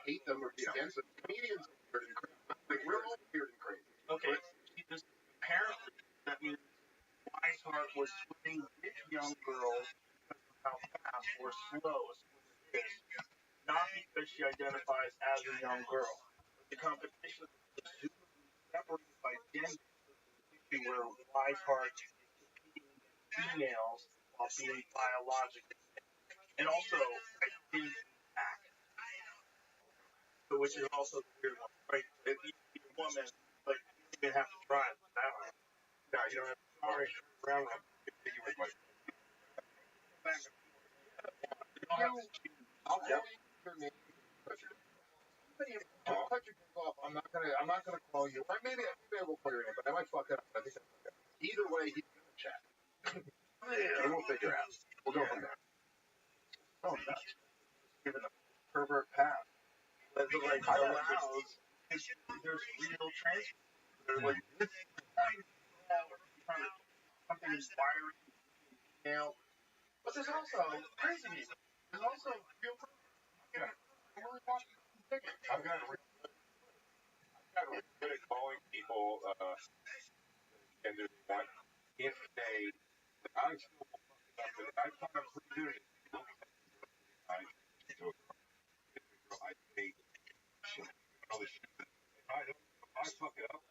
hate them or be against them. Comedians are weird and crazy. Like, we're all weird and crazy. Okay, apparently that means Weishart was swinging with young girls because of how fast or slow a swimmer is, not because she identifies as a young girl. The competition is presumably separated by gender, where Weishart is competing against females while being biologically male. And also, I think act, so which is also the weird one, right? If you be a woman, but you didn't have to try it. No, you don't have to worry. Around them. You with my. I'll tell you your name. Don't cut your dick off. I'm not gonna call you. Or maybe I will call your name, but I might fuck it up. I think that's okay. Either way, he's gonna chat. And we'll figure out. We'll go from there. Oh, nuts. Given a pervert path. But like allows there's real transfer. There's like this something inspiring, male. But there's also crazy people. There's also real I've got really good at calling people and there's one if they I still I thought I'm pretty good at I say shit. All this shit. I fuck it up.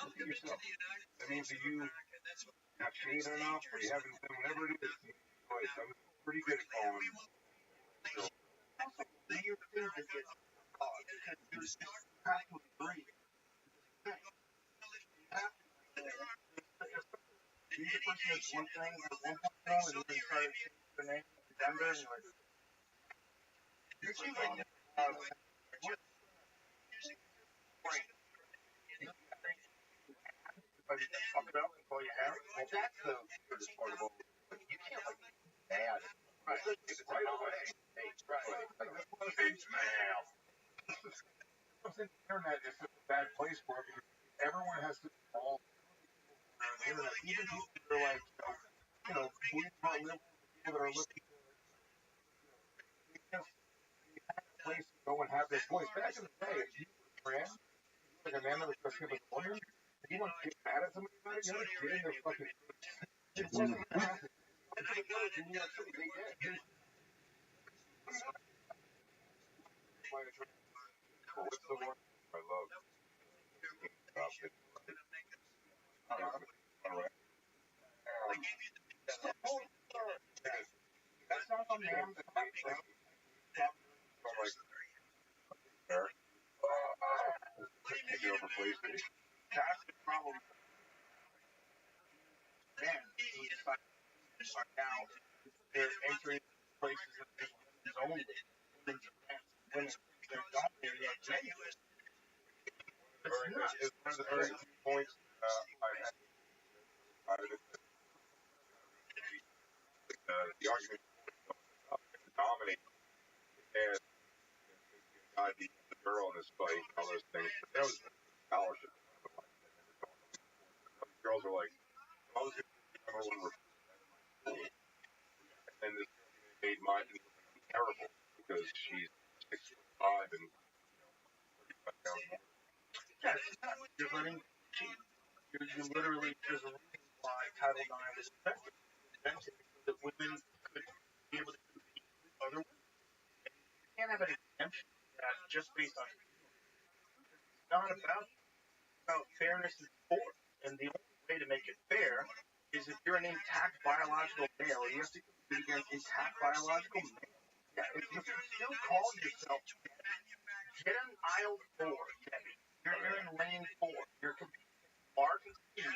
Look at yourself. That means that you not shade enough or you haven't done whatever it is. I'm pretty good at calling. So, weird things that get caught because there's have to agree. The person is one thing at one point and then they try to change their name to Denver and you're like, you're cheating. Fuck it up and call you Harry. Well, that's the weirdest part of all. You can't like bad. Right. It's right away. Right. It's male. The internet is such a bad place for it because everyone has to all on the internet. Even people that are like, believe it or not, people that are looking to, they have a place to go and have their voice. Back in the day, if you were trans, like a man that was dressed up as a woman, if you want to get mad at somebody about it, you're just getting their fucking. It wasn't happening. Up to the village in New York City, they did. What's the one I love? That's not a man that I think. Take it over, please. That's the problem. Men who decide now they're entering places that there's women's only, women's events, women. They're dominating like genuine. It's one of the very few points I had the argument dominate and the girl in this fight and all those things. But that was scholarship. Girls are like, I was going to be number one and this made mine terrible because she's 6'5" and 35 pounds more. Yeah, you're letting cheat. You literally, there's a reason why Title IX was invented so that women could be able to compete with other women. And you can't have an exemption that just based on it's not about fairness in sport. And the only way to make it fair is if you're an intact biological male, you have to compete against intact biological male. Yeah, if you still call yourself Gen Aisle 4, you're in lane 4, you're competing against Mark and Steve.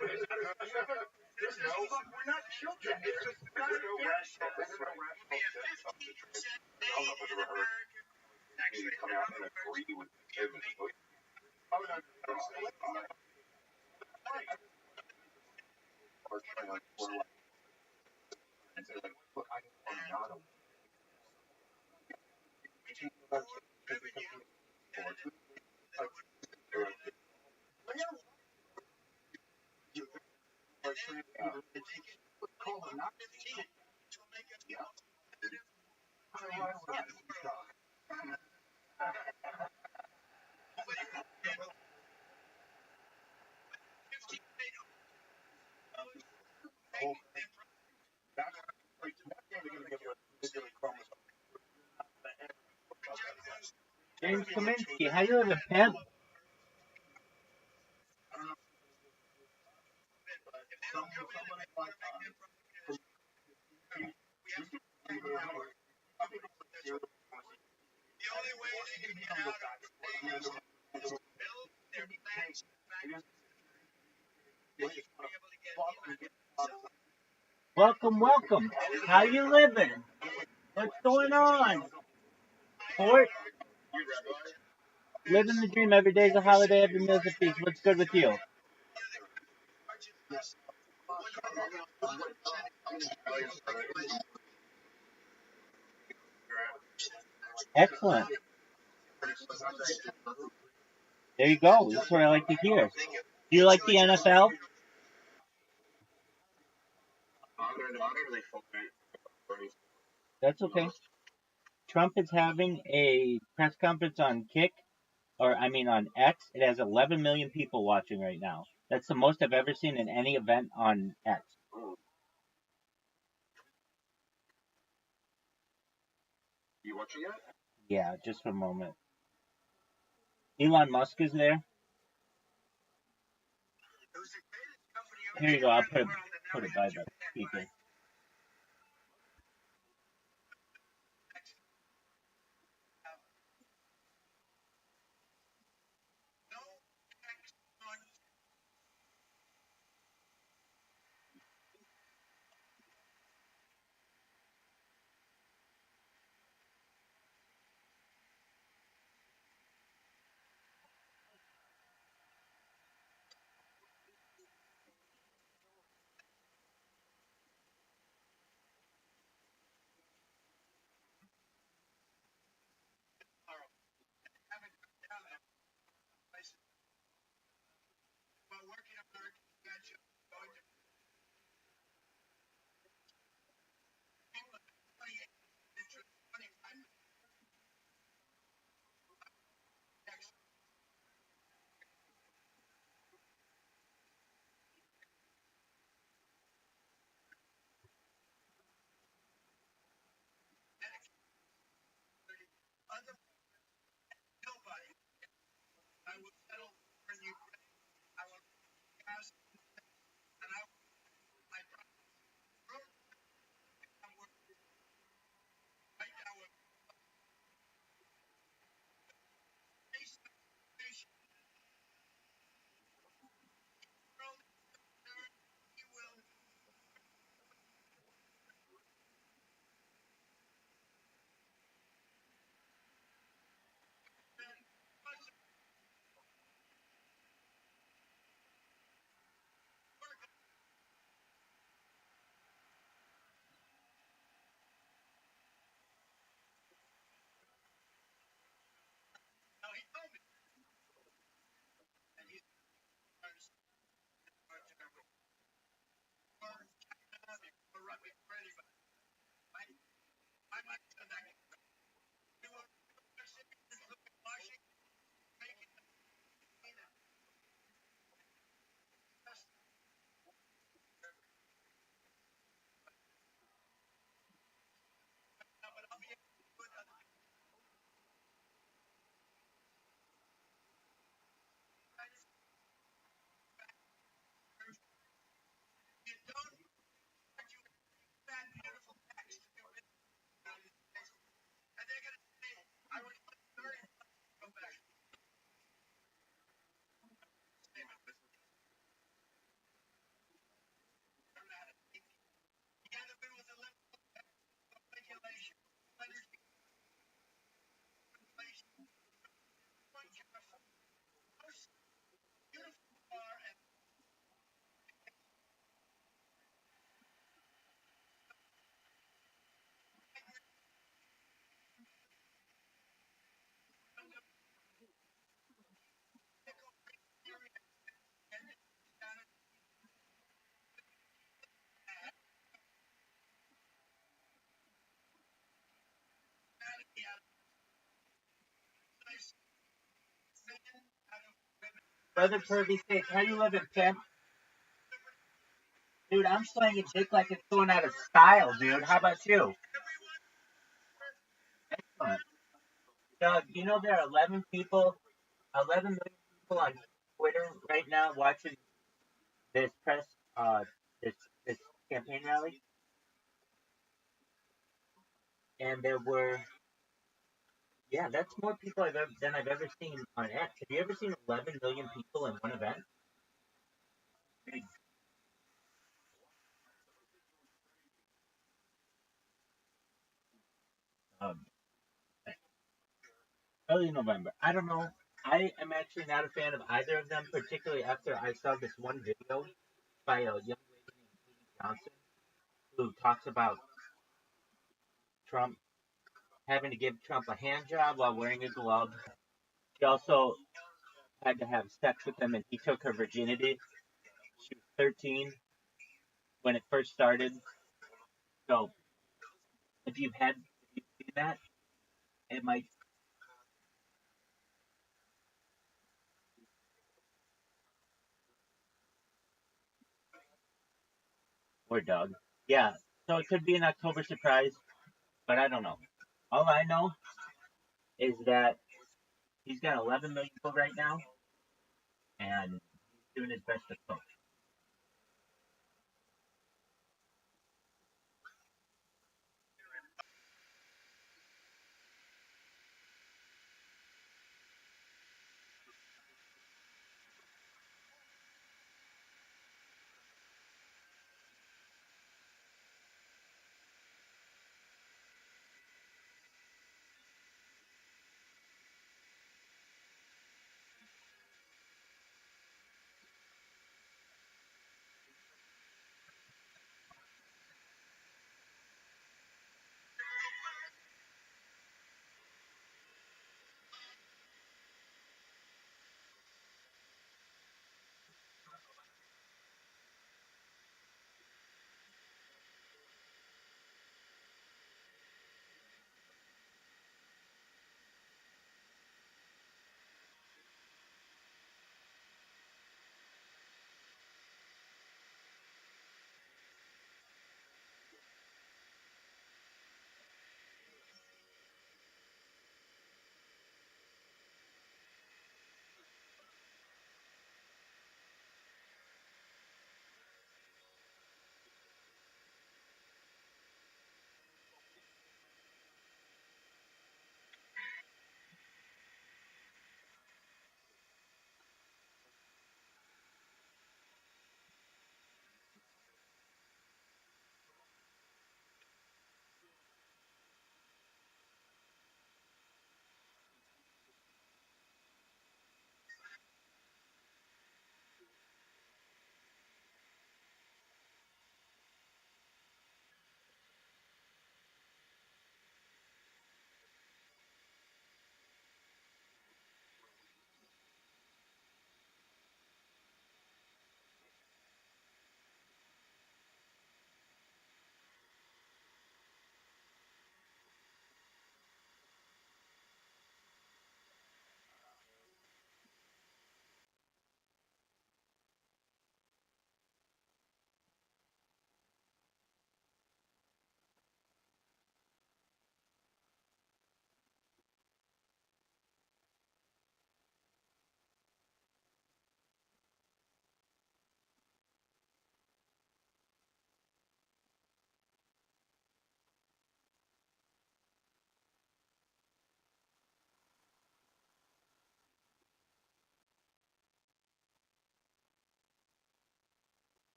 There's no, we're not children. It's just not no rational sense of the truth. I don't know if I've ever heard me come out and agree with Kevin. Oh, no. Or trying like, and say like, look, I am not a James Kaminsky, how you living, pimp? Welcome, welcome. How you living? What's going on? Fort? Living the dream. Every day's a holiday, every meal's a feast. What's good with you? Excellent. There you go. That's what I like to hear. Do you like the NFL? That's okay. Trump is having a press conference on on X. It has 11 million people watching right now. That's the most I've ever seen in any event on X. Yeah, just for a moment. Elon Musk is there. Here you go. I'll put it by the speaker. Brother Kirby State, how you living, pimp? Dude, I'm slanging dick like it's going out of style, dude. How about you? Excellent. Doug, you know there are 11 million people on Twitter right now watching this press, uh, this this campaign rally, and there were, yeah, that's more people than I've ever seen on X. Have you ever seen 11 million people in one event? Um, Early November. I don't know. I am actually not a fan of either of them, particularly after I saw this one video by a young lady named Katie Johnson who talks about Trump having to give Trump a hand job while wearing a glove. She also had to have sex with him, and he took her virginity. She was 13 when it first started. So if you've seen that, it might. Or Doug. Yeah. So it could be an October surprise, but I don't know. All I know is that he's got 11 million people right now, and he's doing his best to coach.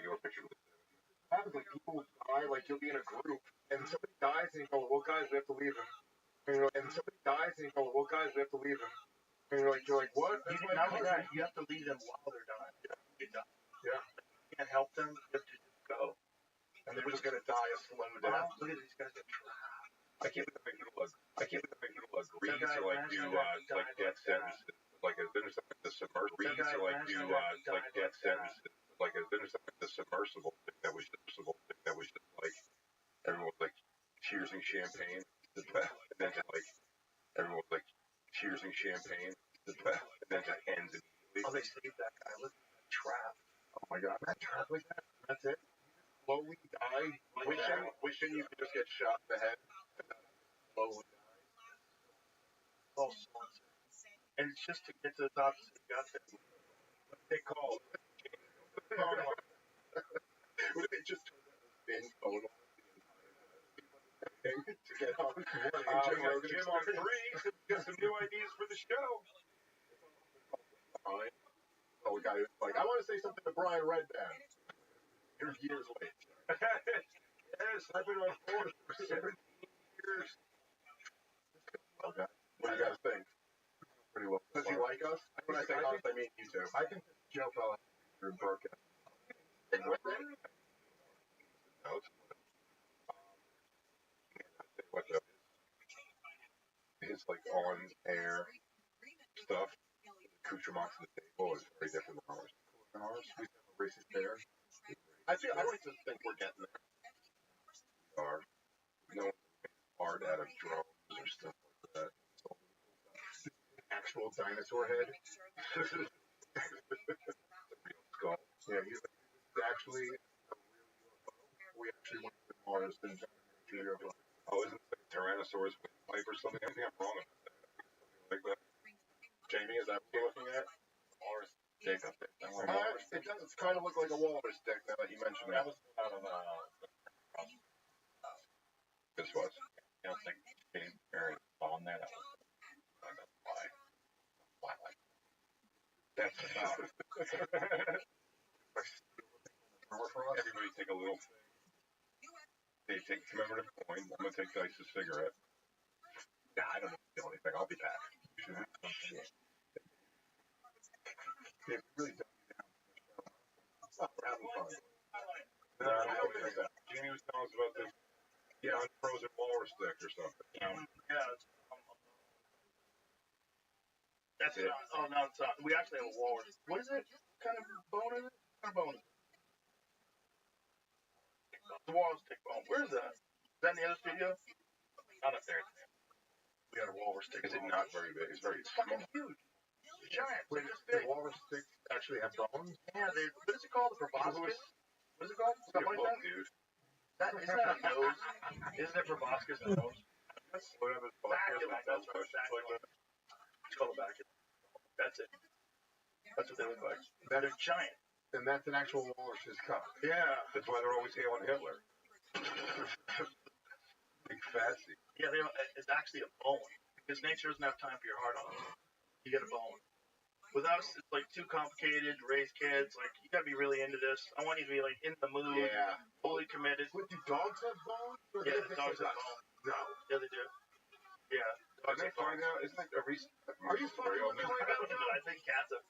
regular picture. What happens, like, people die, like, you'll be in a group, and somebody dies, and you go, well, guys, we have to leave him. And somebody dies, and you go, well, guys, we have to leave him. And you're like, what? Not only that, you have to leave them while they're dying. Yeah. You can't help them, you have to just go. And they're just going to die a slow death. Look at these guys get trapped. I can't believe people agree to, like, do, like, death sentences. Like, there's something the submersible, like, do, like, death sentences. Like, there's something the submersible thing that was just, like, everyone was, like, cheersing champagne. And then, like, everyone was, like, cheersing champagne. And then it ends immediately. Oh, they saved that guy. Look at that trap. Oh, my God. That trap like that? That's it? Slowly die, wishing you could just get shot in the head. Slowly die. Oh, and it's just to get to the top, so you got to. What they call it? What if they just turned that spin phone on to get on? Jim on 3, got some new ideas for the show. Oh, we got it. Like, I want to say something to Brian Redband. Here's years late. Yes, I've been on board for 17 years. Okay. What do you guys think? Pretty well. Does he like us? When I say us, I mean you two. I think this joke I'll have to broken. What the his like on air stuff, accoutrements to the table is very different than ours. We have a racist there. I like to think we're getting there. We are. No art out of drones or stuff like that. Actual dinosaur head. The real skull. Yeah, he's actually a real UFO. We actually went to Mars and UFO. Oh, isn't it like Tyrannosaurus windpipe or something? I think I'm wrong about that. Something like that. Jamie, is that what you're looking at? Mars dick up there. It does. It's kind of look like a walrus dick now that you mentioned that. That was out of this was. I don't think being very on there. That was. I don't know why. Why like that's about it. Everybody take a little thing. They take commemorative coin. I'm gonna take Dice's cigarette. Yeah, I don't know if you do anything. I'll be back. Shit. It really does. We're having fun. Jamie was telling us about this. Yeah, unfrozen walrus stick or something. Yeah. That's it. Oh, no, it's not. We actually have a walrus. What is it? What kind of bone is it? What kind of bone is it? The walrus stick bone. Where is that? Is that in the other studio? Not up there. We got a walrus stick. Is it not very big? It's very fucking huge. It's giant. Wait, the walrus sticks actually have bones? Yeah, what is it called? The proboscis? What is it called? Something like that? Dude. Isn't that a nose? Isn't it proboscis nose? That's whatever. That's right. It's called a baculum. That's it. That's what they look like. They're giant. And that's an actual walrus's cock. Yeah. That's why they're always hailing Hitler. Big fatty. Yeah, it's actually a bone. Because nature doesn't have time for your heart on it. You get a bone. With us, it's like too complicated to raise kids. Like, you gotta be really into this. I want you to be like in the mood. Yeah. Fully committed. What, do dogs have bones? Yeah, dogs have bones. No. Yeah, they do. Yeah. Dogs have bones now? Isn't that a recent... Are you fucking with me right now? I think cats have.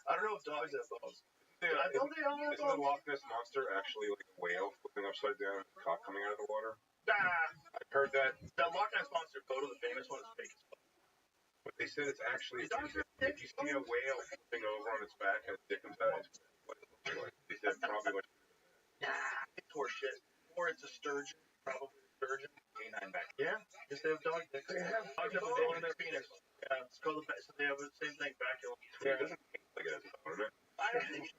I don't know if dogs have bones. Yeah, I don't they all have bones? Isn't the Loch Ness Monster actually like a whale flipping upside down and a cock coming out of the water? I've heard that. The Loch Ness Monster photo, the famous one, is fake as fuck. But they said it's actually... If you see a whale flipping over on its back and its dick inside, it's what it looks like. They said probably what... It's horseshit. Or it's a sturgeon. Probably a sturgeon. Canine back. Yeah. Yes, they have dog dicks. They have dogs have a bone in their penis. Yeah, it's called so they have the same thing, baculum. Yeah. It doesn't look like it has a bone in it. I think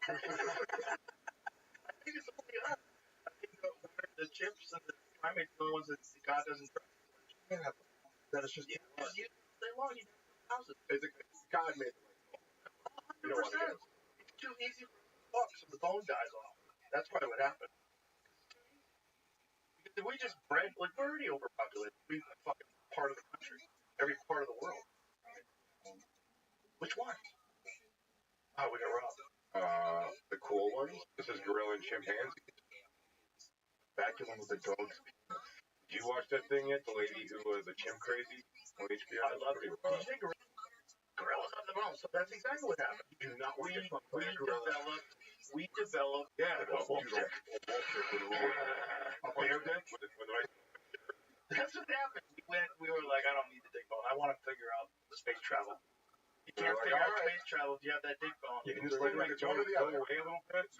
it's only us. I think the chimps and the primates are the ones that God doesn't trust. Yeah. That is just... They want you houses. God made it. 100%. It's too easy for the fuck, so the bone dies off. That's probably what happened. Because if we just bred, like, we're already overpopulated. We're a fucking part of the country. Every part of the world. Which one? Oh, we got robbed. The cool ones. This is Gorilla and chimpanzee. Back to one with the dogs. Did you watch that thing yet? The lady who was a chimp crazy on HBO? I love it. Did you say gorillas on the bone? So that's exactly what happened. You do not want to fuck We by a gorilla. developed Yeah, a wolf chick. A bear dick? That's what happened. We were like, I don't need the dick bone. I want to figure out the space travel. You can't figure out space travel if you have that dick bone. You can just like it's one or the other.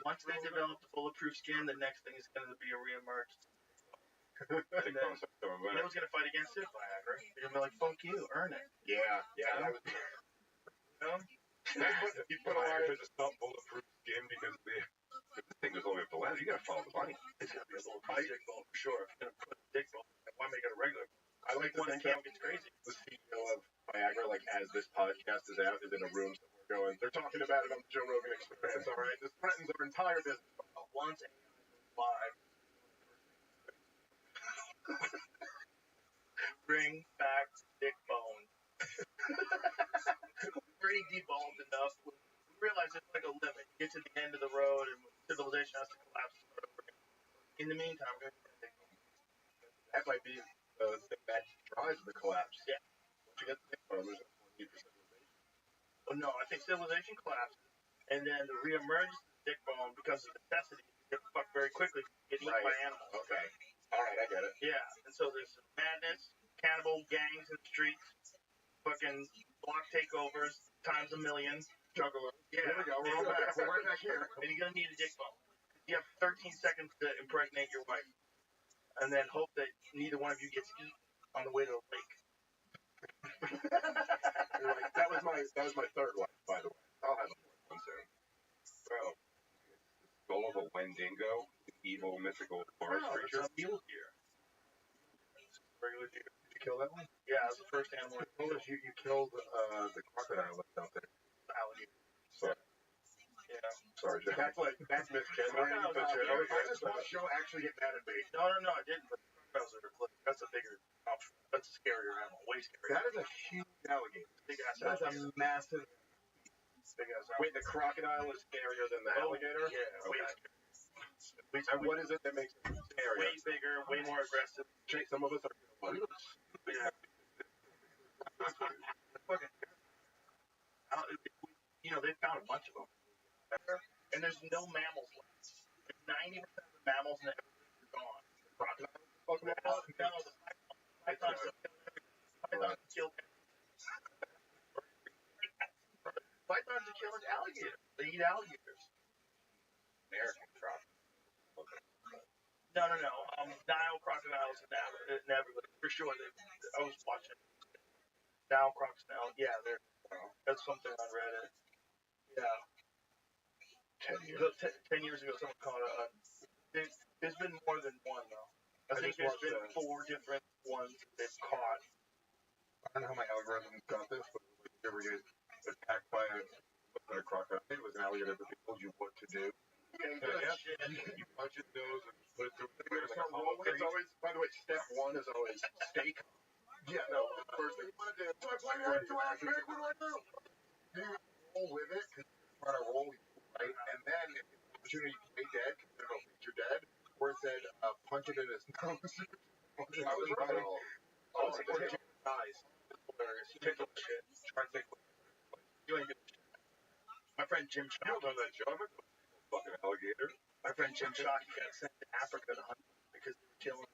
Once they develop the bulletproof skin, the next thing is going to be a reemergence. And then it was going to fight against it, Viagra. They're going to be like, fuck you, earn it. Yeah. That was, you put a lot of bulletproof skin because this thing was only up the ladder. You gotta follow the money. It's going to be a little dick bone for sure. If you're going to put a dick bone, why make it a regular? I like to think that gets crazy. The CEO of Viagra, like as this podcast is out, is in a room somewhere going, they're talking about it on the Joe Rogan Experience, all right? This threatens our entire business. Once AI goes live, bring back dick bone. Pretty devolved enough. We realize it's like a limit. You get to the end of the road and civilization has to collapse. In the meantime, we're going to dick bone. That might be the thing that drives the collapse. Yeah. Once you get the dick bone, there's no need for civilization. Well, no, I think civilization collapses, and then the reemergence of the dick bone because of necessity. You get fucked very quickly. You get eaten by animals. Okay. All right, I get it. Yeah, and so there's madness, cannibal gangs in the streets, fucking block takeovers, times a million. Juggler. Yeah. Here we go. We're right back here. And you're going to need a dick bone. You have 13 seconds to impregnate your wife. And then hope that neither one of you gets eaten on the way to the lake. Like, that was my third wife, by the way. I'll have a fourth one soon. Bro, skull of a Wendigo, an evil mythical forest creature. It's a mule deer. Regular deer. Did you kill that one? Yeah, it was the first animal. You killed the crocodile that's out there. Alligator. Sorry. Yeah. Sorry, that's misgendering. I just want Joe actually get mad at me. No, I didn't. But that's a bigger option. That's a scarier animal. Way scarier. That is a huge alligator. Big ass That's alligator. a massive. Big ass alligator. Wait, the crocodile is scarier than the alligator? Yeah, way scarier. And what is it that makes it scarier? Way bigger, way more aggressive. Some of us are like, Yeah. Fucking. They found a bunch of them. And there's no mammals left. 90% of the mammals in the Everglades are gone. Crocodiles? No, the pythons killed pythons are killing alligators. They eat alligators. American crocodile. No. Nile crocodiles in Everglades. For sure. I was watching. Nile crocodile. Yeah, that's something on Reddit. Yeah. 10 years. 10 years ago, someone called it. There's been more than one, though. I think there's been 4 different ones they've caught. I don't know how my algorithm got this, but if you ever get attacked by a crocodile, it was an alligator that told you what to do. You punch its nose and put it through. It's always, by the way, step 1 is always stay calm. Yeah, no, the first thing you want to do. Do I play retroactive? What do I do? Do you roll with it? Because you're trying to roll, right? And then if the opportunity to be dead, because they don't think you're dead, or it said punch it in his nose. I was right. Oh, Jim dies. It's hilarious. You take up shit. Try to take you ain't gonna. My friend Jim Shockey. You don't know that job? Fucking alligator. My friend Jim Shockey got sent to Africa to hunt because they were killing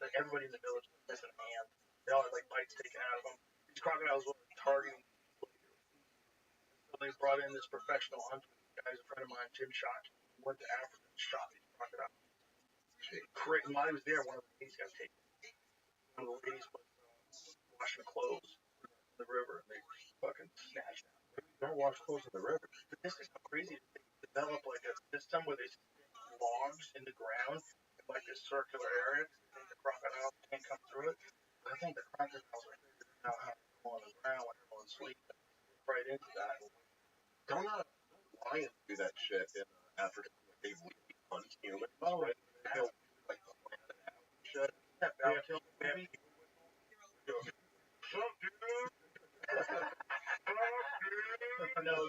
like everybody in the village was missing a hand. They all had like bites taken out of them. These crocodiles were targeting. So they brought in this professional hunter. The guy's a friend of mine, Jim Shockey. He went to Africa and shot these crocodiles. And while he was there, one of the ladies got taken. One of the ladies was washing clothes in the river, and they fucking snatched them. Don't wash clothes in the river. But this is how crazy they develop like a system where they stick logs in the ground in like this circular area. They think the crocodile can't come through it. I think the crocodiles are figuring out how to go on the ground when everyone's sleeping. Right into that. Don't lions do that shit in Africa. They really hunt humans. Oh, right? They'll like plan it out and shit. That Val Kilmer movie. Sup, dude? No,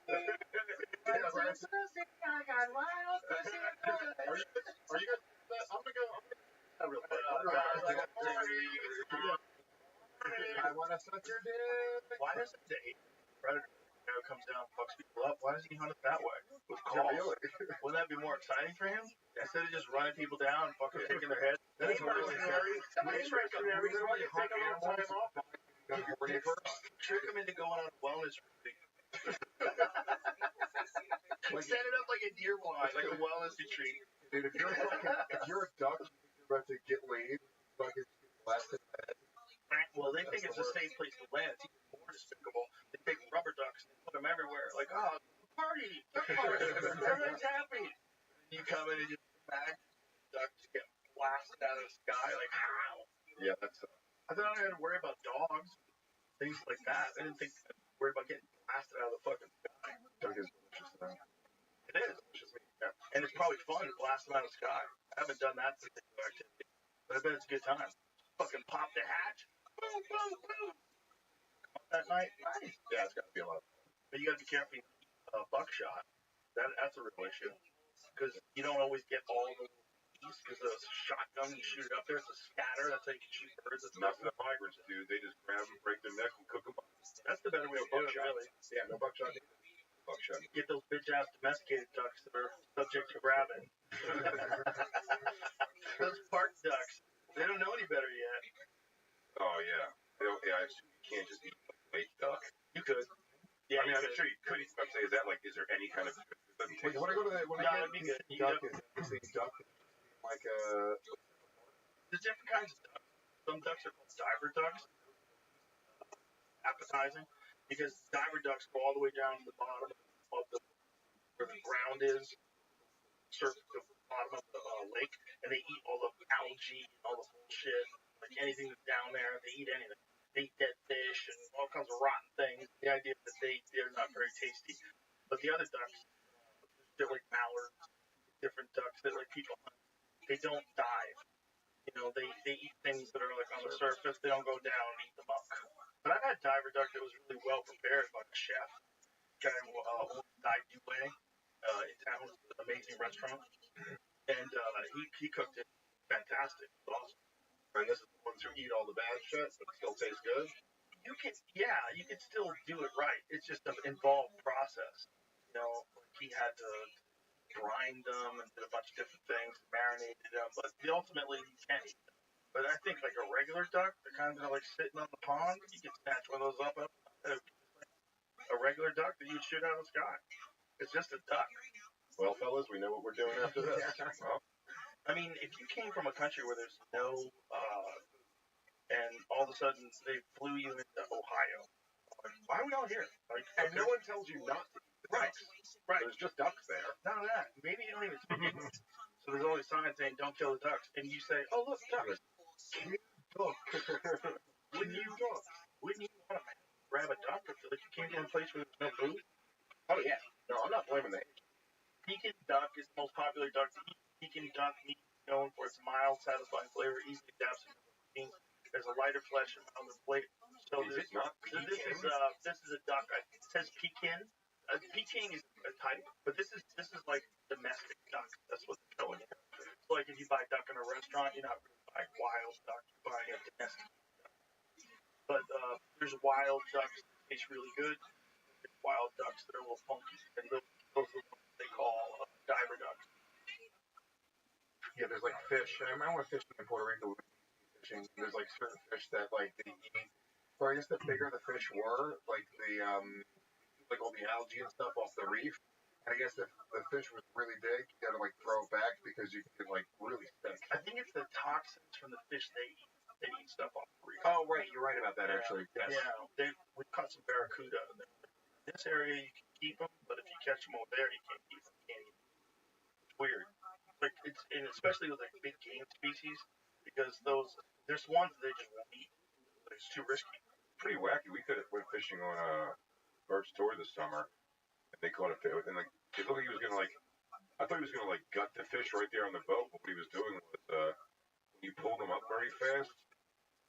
I want to suck your dick. Why does the predator comes down and fucks people up? Why doesn't he hunt it that way? With calls. Wouldn't that be more exciting for him? Instead of just running people down and fucking taking their heads. That's really Trick him into going on a wellness retreat. Set it up like a deer blind, like a wellness retreat. Dude, if you're a duck, you're about to get laid. Fucking blasted. Well, they think it's a safe place to land. It's even more despicable. They take rubber ducks and put them everywhere. Like, oh, party, duck party, everyone's happy. And you come in and you smack ducks get blasted out of the sky. Like, how? Yeah, that's. I thought I had to worry about dogs, things like that. I didn't think I had to worry about getting blasted out of the fucking sky. Duck is delicious though. It is. Yeah. And it's probably fun to blast them out of the sky. I haven't done that particular activity, but I bet it's a good time. Fucking pop the hatch. Boom, boom, boom. That night, nice. Yeah, it's got to be a lot of fun. But you got to be careful. Buckshot. That's a real issue because you don't always get all the keys because the shotgun you shoot it up there, it's a scatter. That's how you can shoot birds. It's nothing the migrants do. They just grab them, break their neck, and cook them up. That's the better way to do it, really. Yeah, no buckshot. Buckshot. Get those bitch ass domesticated ducks that are subject to grabbing. Those park ducks. They don't know any better yet. Oh yeah. Yeah, I assume you can't just eat lake duck. You could. Yeah, I mean, I'm sure you could. I'm saying, is that like, is there any kind of? Wait, when I go to the, when I it'd be good. duck, duck, like there's different kinds of ducks. Some ducks are called diver ducks. Appetizing, because diver ducks go all the way down to the bottom of where the ground is, surface of the bottom of the lake, and they eat all the algae and all the bullshit, like anything that's down there. They eat anything. They eat dead fish and all kinds of rotten things. The idea that they're not very tasty. But the other ducks, they're like mallards, different ducks that like people hunt. They don't dive. You know, they eat things that are like on the surface. They don't go down and eat them up. But I've had diver duck that was really well prepared by a chef. Guy owns Dai Due in town. It's an amazing restaurant. And he cooked it fantastic. It was awesome. And this is the ones who eat all the bad shit, but it still tastes good? You can still do it right. It's just an involved process. You know, like he had to grind them and did a bunch of different things, marinated them, but ultimately you can eat them. But I think like a regular duck, the kind that are like sitting on the pond, you can snatch one of those up. A regular duck that you'd shoot out of the sky. It's just a duck. Well, fellas, we know what we're doing after this. Well, I mean, if you came from a country where there's no, and all of a sudden they flew you into Ohio, like, why are we all here? Like, and no one tells you not to. Right. There's just ducks there. None of that. Maybe you don't even speak English. So there's always signs saying, don't kill the ducks. And you say, oh, look, ducks. Duck. Wouldn't you want to grab a duck if you came from a place where there's no food? Oh, yeah. No, I'm not blaming the Pekin duck is the most popular duck to eat. Pekin duck meat is known for its mild, satisfying flavor, easily adapts to cuisine. There's a lighter flesh on the plate. So this is a duck. It says Pekin. Peking is a type, but this is like domestic duck. That's what they're showing here. So like if you buy duck in a restaurant, you're not really buying wild duck. You're buying a domestic duck. But there's wild ducks that taste really good. There's wild ducks that are a little funky, and those are the ones they call diver ducks. Yeah, there's like fish. I remember fishing in Puerto Rico. Fishing. There's like certain fish that like they eat. Or I guess the bigger the fish were, like the like all the algae and stuff off the reef. And I guess if the fish was really big, you gotta like throw it back because you can get like really sick. I think it's the toxins from the fish they eat. They eat stuff off the reef. Oh right, you're right about that actually. Yes. Yeah, we caught some barracuda. In this area you can keep them, but if you catch them over there, you can't keep them. You can't eat them. It's weird. Like and especially with like big game species, because there's ones that they just won't eat. It's too risky. Pretty wacky. We went fishing on Bert's tour this summer, and they caught a fish. And like it looked like he was gonna like, I thought he was gonna like gut the fish right there on the boat. But what he was doing was when you pulled them up very fast,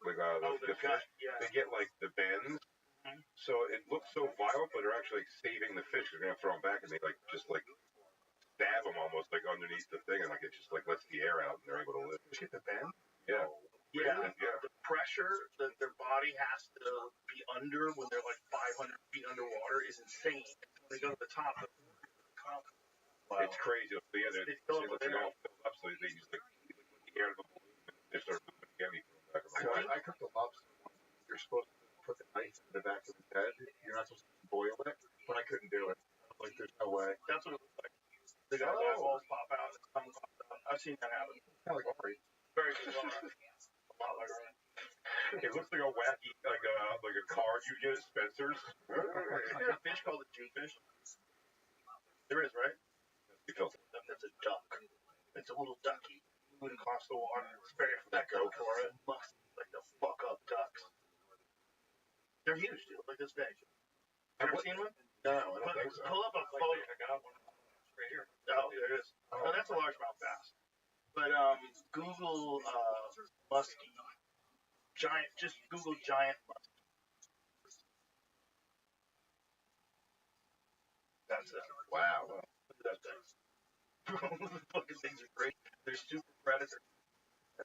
like the fish, they get like the bends. So it looks so violent, but they're actually saving the fish. They're gonna throw them back, and they just stab them almost underneath the thing, and it just lets the air out, and they're able to live. Fish get the bend? Yeah. Yeah. The pressure that their body has to be under when they're 500 feet underwater is insane. When they go to the top, wow. It's crazy. So yeah, they fill up, so they just let the air to the balloon, and they start moving again. I cooked a lobster. You're supposed to put the knife in the back of his head. You're not supposed to boil it, but I couldn't do it. There's no way. That's what it looks like. The guy's eyeballs pop out and his tongue pops out. I've seen that happen. Kind of like Ari. Very good. A lot like Ari. It looks like a wacky, like a card you get at Spencer's. Isn't there a fish called a Jewfish? There is, right? That's a duck. It's a little ducky. It wouldn't cross the water. It's very effective for it. Must like the fuck up ducks. They're huge, dude. Like this big. Ever seen one? No, I don't think so. Pull up a photo. I got one right here. Oh, there it is. Oh, that's a largemouth bass. But Google muskie. Giant. Just Google giant muskie. That's it. Wow. Look at that thing. The fucking things are great. They're super predators.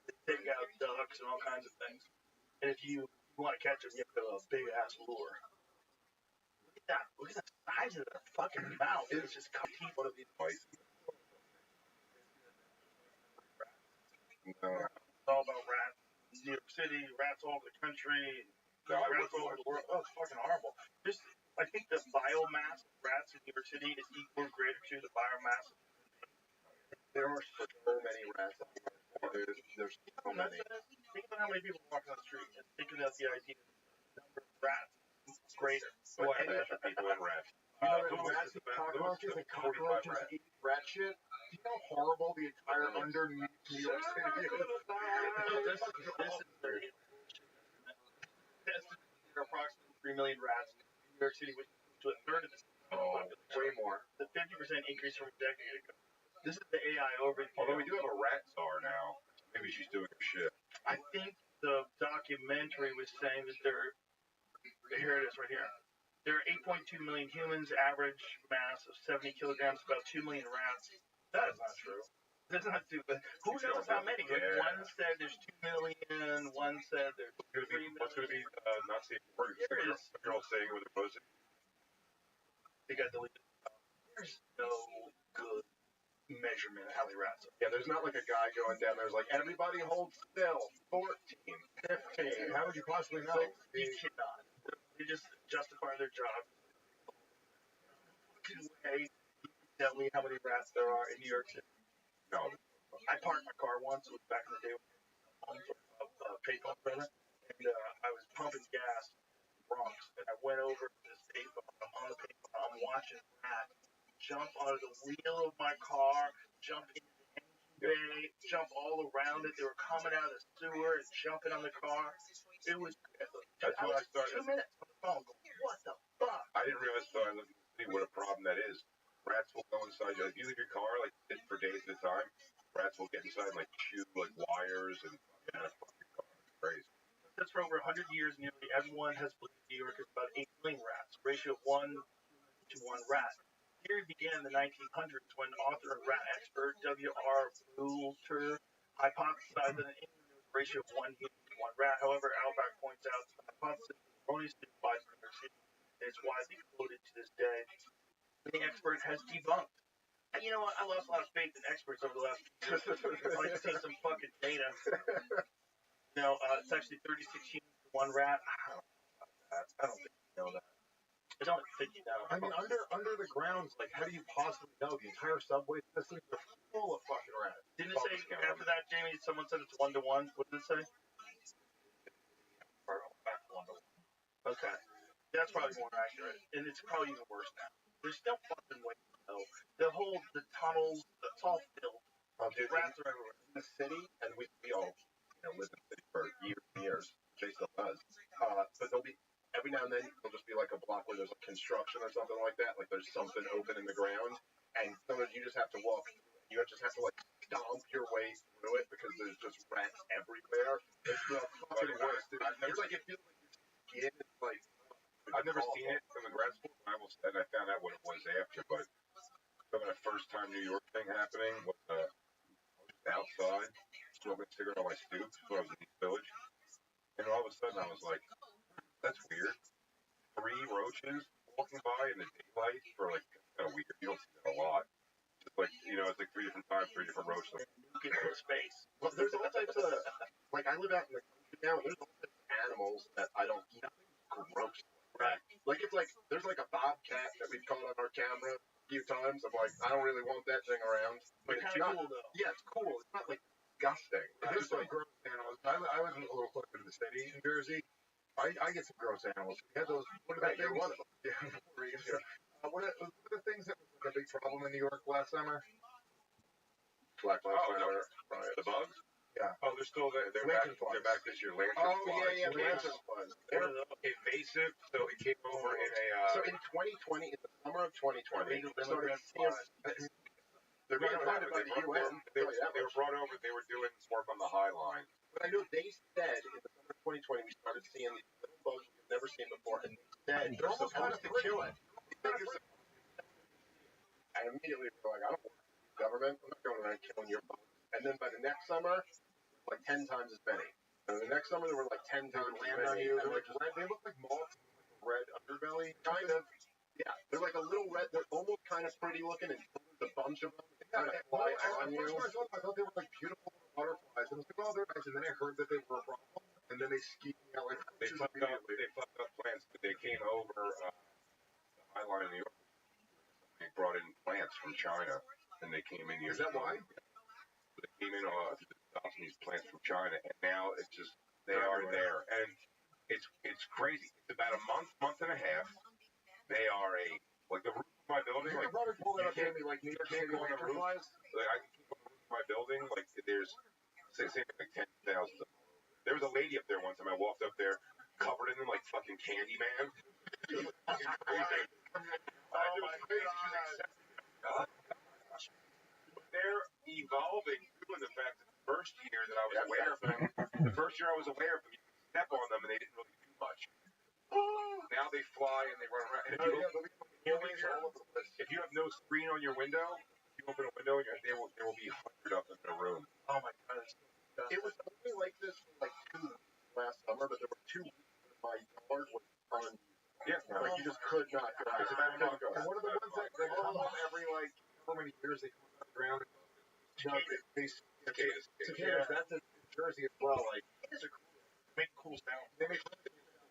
They take out ducks and all kinds of things. And if you want to catch them, you have to have a big ass lure. Look at that. Look at the size of their fucking mouth. It's just complete one of these bites. No. It's all about rats. New York City, rats all over the country, rats all over the world. Oh, it's fucking horrible. I think the biomass of rats in New York City is equal or greater to the biomass. There are so many rats. There's so many. Think about how many people walk on the street and think about the idea of the number of rats is greater. What people and rats? Rats and cockroaches and cockroaches eat rat shit. Do you know how horrible the entire underneath New York City is? This is dirty. There are approximately 3 million rats in New York City, which is to a third of the population. Way more. The 50% increase from a decade ago. This is the AI overview. Although we do have a rat czar now. Maybe she's doing her shit. I think the documentary was saying that here it is right here. There are 8.2 million humans, average mass of 70 kilograms, about 2 million rats. That is not true. That's not true. But who knows how many? Yeah. One said there's 2 million, one said there's 3 million. What's going to be not safe for work? Here it is. The girl saying with the post. They got deleted. There's no good measurement of how many rats are. Yeah, there's not like a guy going down there who's like, everybody hold still. 14, 15. How would you possibly know? You cannot. They just justify their job. Way, tell me how many rats there are in New York City. No. I parked my car once. It was back in the day when I was payphone brother, and I was pumping gas in the Bronx, and I went over to this payphone. I'm on the payphone. I'm watching rats jump out of the wheel of my car, jump into the engine bay, jump all around it. They were coming out of the sewer and jumping on the car. It was. That's when I started. 2 minutes on the phone. What the fuck? I didn't realize until I looked to see what a problem that is. Rats will go inside you. If you leave your car sit for days at a time, rats will get inside and chew wires and fuck your car. It's crazy. That's for over 100 years. Nearly everyone has believed New York is about 8 million rats, ratio of 1 to 1 rat. Theory began in the 1900s when author and rat expert W.R. Boulter hypothesized that an England ratio of 1 human to 1 rat. However, Albach points out the hypothesis is erroneously applied to New York City and is widely quoted to this day. The expert has debunked. And you know what? I lost a lot of faith in experts over the last few years. I'd like to see some fucking data. It's actually 36 humans to 1 rat. I don't think you know that. I don't think you know. I mean, under the grounds, how do you possibly know? The entire subway system is full of fucking rats. Didn't it say after that, Jamie? Someone said it's 1 to 1. What did it say? Okay, that's probably more accurate, and it's probably even worse now. There's still fucking ways to know. The tunnels, it's all filled. Rats are everywhere. In the city, and we all lived in the city for years and years. Jay still does. But there'll be every now and then there'll just be a block where there's construction or something like that. There's something open in the ground, and sometimes you just have to walk. You just have to stomp your way through it because there's just rats everywhere. It's the fucking worst, dude. It's it feels like your skin is never seen it from the grad school. I found out what it was after, but some of the first time New York thing happening was outside smoking a cigarette on my stoop when I was in East Village, and all of a sudden I was like, "That's weird." 3 roaches walking by in the daylight for like kind of weird. You don't see that a lot. Just like it's like 3 different times, 3 different roaches. Get in space. Well, there's all types of like I live out in the country now, and there's all types of animals that I don't eat. Gross. Right. Like it's like there's like a bobcat that we've caught on our camera a few times. I'm like, I don't really want that thing around. But it's not cool though. Yeah, it's cool. It's not like disgusting. There's some gross animals. I live a little closer to the city in Jersey. I get some gross animals. We had those. What are the things? One of them. Yeah. What are the things that was like a big problem in New York last summer? Black lives matter. Right. The bugs? Yeah. Oh, they're still there. They're back this year. Lantern flies. Yeah, lantern flies. They're invasive, so it came over in a. So in 2020, in the summer of 2020, they're being funded by the UN. They were brought over. They were doing work on the High Line. But I know they said in the summer of 2020 we started seeing these little bugs we've never seen before, and they said they're almost supposed to kill it. And immediately we're like, I don't want government. I'm not going around killing your bugs. And then by the next summer, like 10 times as many. And the next summer there were like 10 times as many. On you. They look like moths with red underbelly. Kind of. Yeah, they're like a little red. They're almost kind of pretty looking, and there's a bunch of them. Kind of fly on you. I thought they were like beautiful butterflies. And I was like, oh, they're nice. And then I heard that they were a problem. And then they skied me out like they fucked up plants. They came over the High Line in New York. They brought in plants from China, and they came in here. Is that why? They came in adopting these plants from China, and now it's just they are there, and it's crazy. It's about a month and a half. They are like the roof of my building. Like, brother pulled it up to me like New York City lantern flies. Like I can keep on the roof of my building. Like there's say like 10,000 of them. There was a lady up there one time. I walked up there, covered in them like fucking Candyman. It was fucking crazy. They're evolving too in the fact that the first year that I was aware of them, you could step on them and they didn't really do much. Now they fly and they run around. And if you have no screen on your window, if you open a window, there will be 100 of them in a room. Oh my god. It was only like this for like 2 weeks last summer, but there were 2 weeks when my yard was on. Yeah, like you just could not go. And what are the ones that come up every like how many years they come out of the ground? Cicadas. That's in Jersey as well. Like Cicadas are cool. They make cool sounds. they make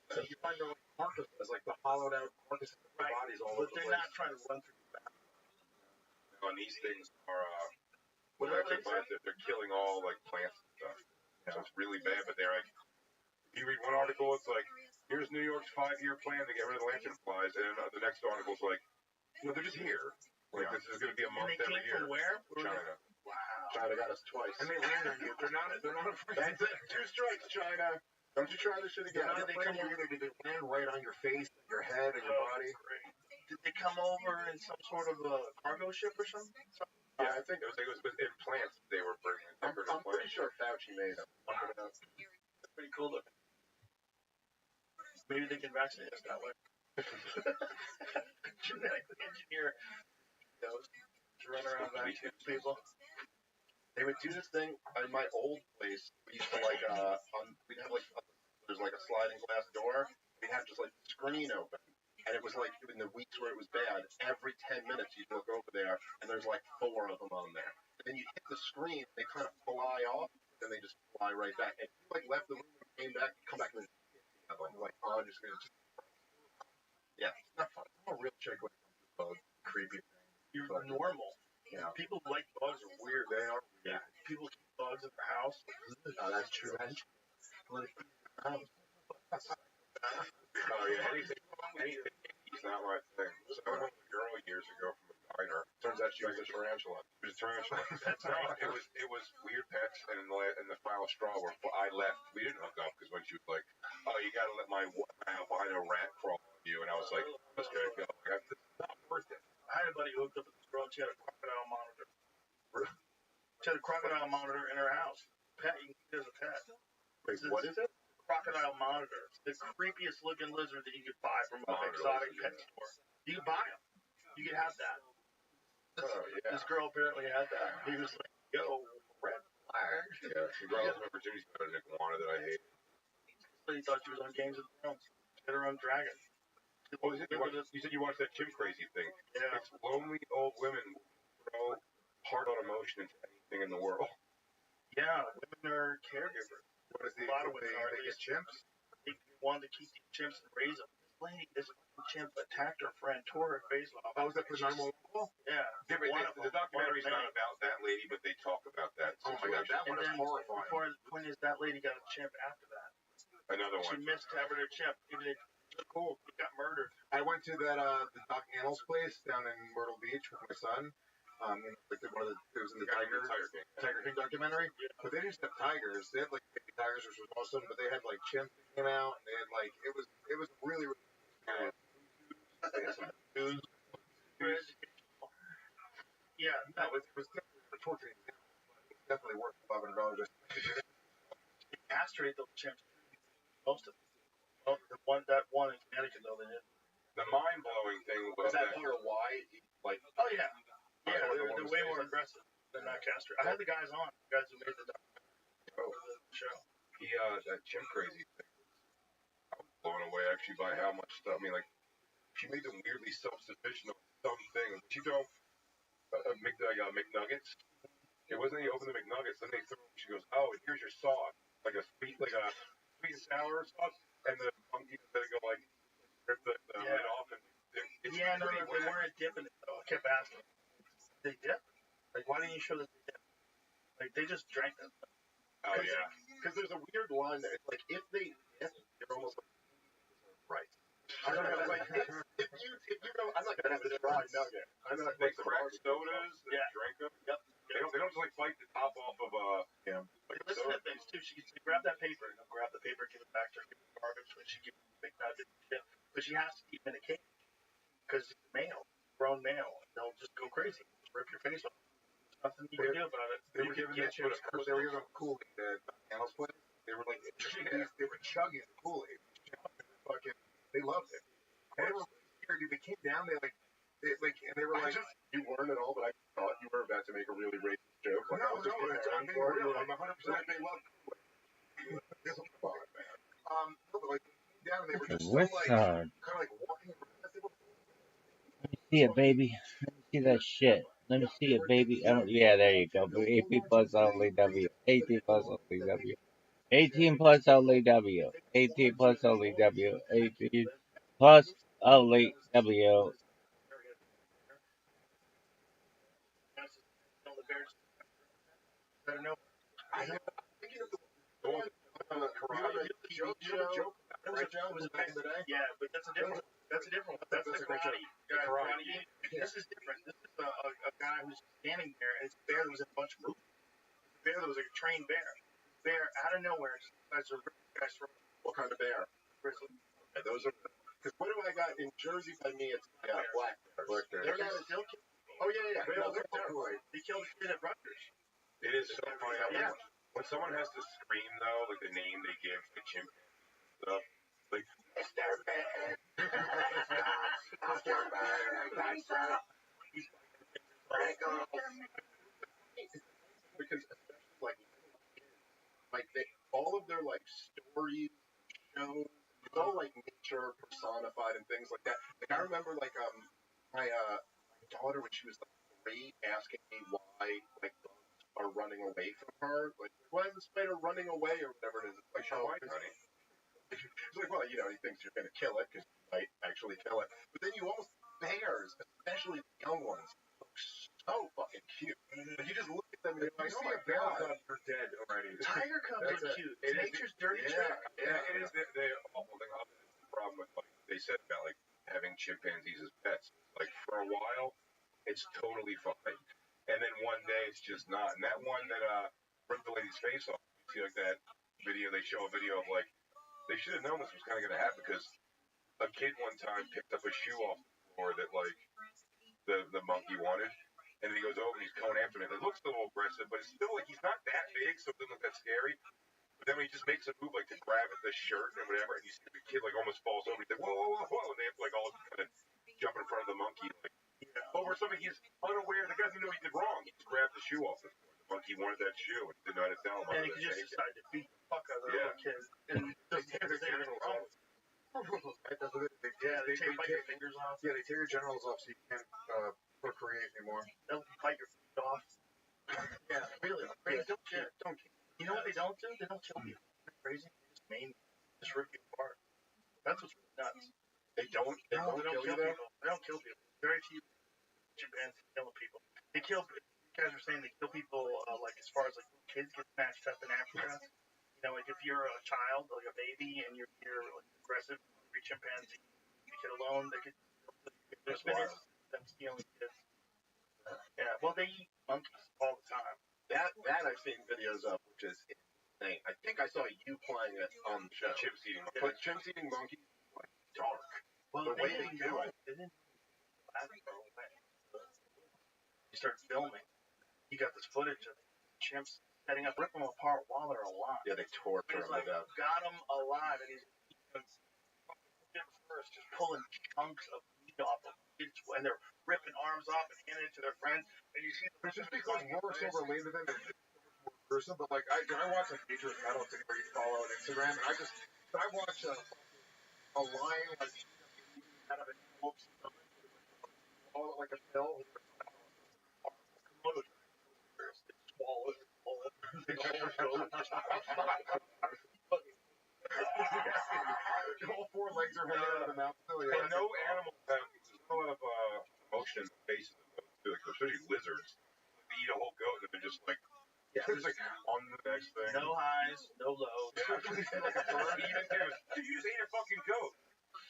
so you find their like carcasses, like the hollowed out carcasses of their bodies all over But the they're place. not trying to run through the back. On these things are they're killing all like plants and stuff. So it's really bad. But they're like, if you read one article, it's like, here's New York's 5-year plan to get rid of the lantern flies, and the next article's like, they're just here. Like this is going to be a month And they every came year. from where? China. Wow. China got us twice. And they land on you. They're not afraid. That's it. 2 strikes, China. Don't you try this shit again. Did they come over? Did they land right on your face, your head, and your body? Did they come over in some sort of a cargo ship or something? Yeah, I think it was in plants they were bringing. I'm pretty sure Fauci made them. That's pretty cool looking. Maybe they can vaccinate us that way. Genetically engineer those to run around vaccinating people. They would do this thing in my old place. We used to like we'd have like there's like a sliding glass door. We'd have just like the screen open, and it was like in the weeks where it was bad. Every 10 minutes you'd look over there, and there's like 4 of them on there. And then you hit the screen, they kind of fly off, and they just fly right back. And if you like left the room and came back, you come back and like oh, I'm just gonna yeah, it's not fun. I'm a real chick when it comes to bugs, creepy things. You're normal. Yeah. People who like bugs are weird. They are. Yeah. People keep bugs in their house. Oh, that's true. Oh yeah, anything. He's not my thing. So I met a girl years ago from a diner. Turns out she was a tarantula. It was a tarantula. That's right. It was weird pets, and in the final straw where I left. We didn't hook up because when she was like, "Oh, you got to let my albino rat crawl on you," and I was like, "Let's go. It's not worth it." I had a buddy who hooked up with this girl. She had a crocodile monitor. She had a crocodile monitor in her house. Pet, you can get it as a pet. Wait, what is it? crocodile monitor. The creepiest looking lizard that you could buy from an exotic pet store. You can buy them. You can have that. This girl apparently had that. He was like, yo, red flag. Yeah, the girl remember Jimmy's got an iguana that I hate. So he thought she was on Games of Thrones. She had her own dragon. Oh, you said you watched that Chimp Crazy thing. Yeah. It's lonely old women who throw hard on emotion into anything in the world. Yeah, women are caregivers. What is A lot of women are. They get chimps? They wanted to keep these chimps and raise them. This chimp attacked her friend, tore her face off. Oh, was that for 911? Yeah. The documentary's not about that lady, but they talk about that situation. Oh my God, that one is horrifying. When is that lady got a chimp after that? Another one. She missed having her chimp. Even if cool, he got murdered. I went to that the Doc Annals place down in Myrtle Beach with my son. Like it was in the Tiger King documentary. Yeah. But they didn't just have tigers. They had like baby tigers, which was awesome. But they had like chimps that came out, and they had like it was really really Yeah, no, it was definitely for torturing. It was definitely worth $500. They castrate those chimps. Most of them. Well, that one in Connecticut, though, they did. The mind blowing thing was that part of why, like, oh yeah, they're way more aggressive than not castrate. I had the guys on, the guys who made the show. That Chimp Crazy thing. I was blown away actually by how much stuff. I mean, like, she made them weirdly self-sufficient on some things. She throw McNuggets. It wasn't you open the McNuggets, then they throw. She goes, "Oh, and here's your sauce, like a sweet and sour sauce." And the monkey let it go like rip the lid off, and they weren't dipping it though. I kept asking, they dip? Like, why didn't you show that they dip? Like, they just drank them. Oh yeah, because there's a weird line that it's like if they dip, you're almost like right. I don't know, like if you go, I'm not gonna have this dry nugget. I'm not they crack sodas and drink them. Yep. They don't just like bite the top off of Like listen to things too. She grab that paper, grab the paper, give it back to her, give it garbage when she gives McNuggets and shit. But she has to keep them in a cage because it's male, grown male. They'll just go crazy, just rip your face off. There's nothing you can do about it. They were giving them Kool-Aid at Annals place. They were like they were chugging Kool-Aid. Fucking, they loved it. And they were scared. They came down. And they were like, you weren't at all, but I thought you were about to make a really racist joke. Like, no, I'm being real. I'm 100%. They loved Kool-Aid. It's fun, man. But like they came down and they were just so like kind of like walking. Let me see it, baby. Let me see that shit. Let me see it, baby. Yeah, there you go. 18 plus only W. 18 plus only W. 18 plus only W. 18 plus only W. 18 plus only W. I know. Thinking of the one back in the day. Yeah, but that's a different one. That's the karate. This is different. This is a guy who's standing there, and it's a bear that was in a bunch of movies. A bear that was like a trained bear. Bear out of nowhere just decides to rip the guy's throat. What kind of bear? Grizzly. Yeah, those are. Because what do I got in Jersey by me? It's black bears. They're not a dill kill. Oh yeah. They're terrible. They killed a kid at Rutgers. It is so funny. When someone has to scream though, like the name they give the chimp stuff, like Mr. Bear. Mr. Bear. Because like they, all of their like stories, shows, it's all like nature personified and things like that. Like I remember like my daughter when she was like 3 asking me why like bugs are running away from her. Like why is the spider running away or whatever it is? It's like why, honey? It's like, well, you know, he thinks you're going to kill it because you might actually kill it. But then you almost, bears, especially the young ones, look so fucking cute. But you just look at them and you're like, oh my God, they're dead already. Tiger cubs are cute. It's nature's dirty trick. Yeah, it is the awful thing. The problem with, like, they said about, like, having chimpanzees as pets. Like, for a while, it's totally fine. And then one day, it's just not. And that one that ripped the lady's face off, you see, like, that video, they show a video of, like, they should have known this was kind of going to happen because a kid one time picked up a shoe off the floor that, like, the monkey wanted. And then he goes over and he's going after him. It looks a little aggressive, but it's still, like, he's not that big, so it doesn't look that scary. But Then when he just makes a move like to grab at the shirt or whatever, and you see the kid like almost falls over. He's like, whoa, whoa, whoa, whoa, and they have to like all kind of jump in front of the monkey, like over something he's unaware. The guy doesn't know he did wrong. He just grabbed the shoe off the floor. The monkey wanted that shoe and did not tell him. And he could just decide to beat the fuck out of the little kid. And just tear their genitals off. They bite your fingers off. Yeah, they tear your genitals off so you can't procreate anymore. They'll bite your feet off. Yeah, really. Crazy. Don't care. Don't care. You know what they don't do? They don't kill people. They're crazy. They just maim you. Just rip you apart. That's what's really nuts. They don't kill people. you. They don't kill people. Very few chimpanzees kill people. They kill. You guys are saying they kill people like as far as like kids get snatched up in Africa. You know, like if you're a child, like a baby, and you're like, aggressive, hungry chimpanzee, you get alone, they could. There's videos of them stealing kids. Yeah, well, they eat monkeys all the time. That I've seen videos of, which is insane. I think I saw you playing it on the show. Chimps eating monkeys. But chimps eating monkeys is like dark. Well, the way they do it. They didn't you start filming. You got this footage of chimps setting up, ripping them apart while they're alive. Yeah, they torture them like, to death. got them alive, and he's first just pulling chunks of meat off them. And they're ripping arms off and handing it to their friends. And you see it's just because we're so related to them, it's more gruesome. But like, I watch like Nature's Metal thing where you follow on Instagram, and I watch a lion like out of a whoops, all like a pill. Swallow it. All four legs are hanging out of the mouth. And no animals have a lot of emotion in the faces of those too. Like, especially lizards. They eat a whole goat and they're just like, it's like on the next thing. No highs, no lows. Like a bird eating too. You just ate a fucking goat.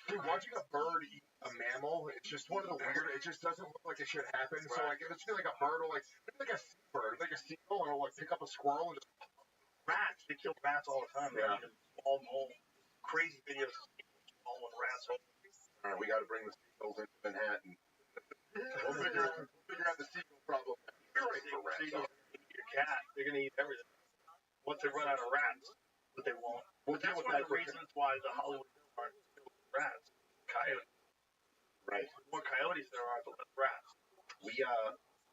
Dude, watching a bird eat a mammal, it's just one of the weird. It just doesn't look like it should happen. Right. So like, it's like a bird or like a seabird, like a seagull, and it'll like pick up a squirrel and just rats. They kill rats all the time. They eat them all whole. Crazy videos of people swallowing rats whole. All right, we got to bring the seagulls into Manhattan. We'll figure out the seagull problem. You're right for rats. Seagulls eat your cat. They're gonna eat everything. Once they run out of rats, but they won't. Well, that's one of the reasons why the Hollywood aren't filled with rats. Coyotes. Right. The more coyotes there are, the less rats. We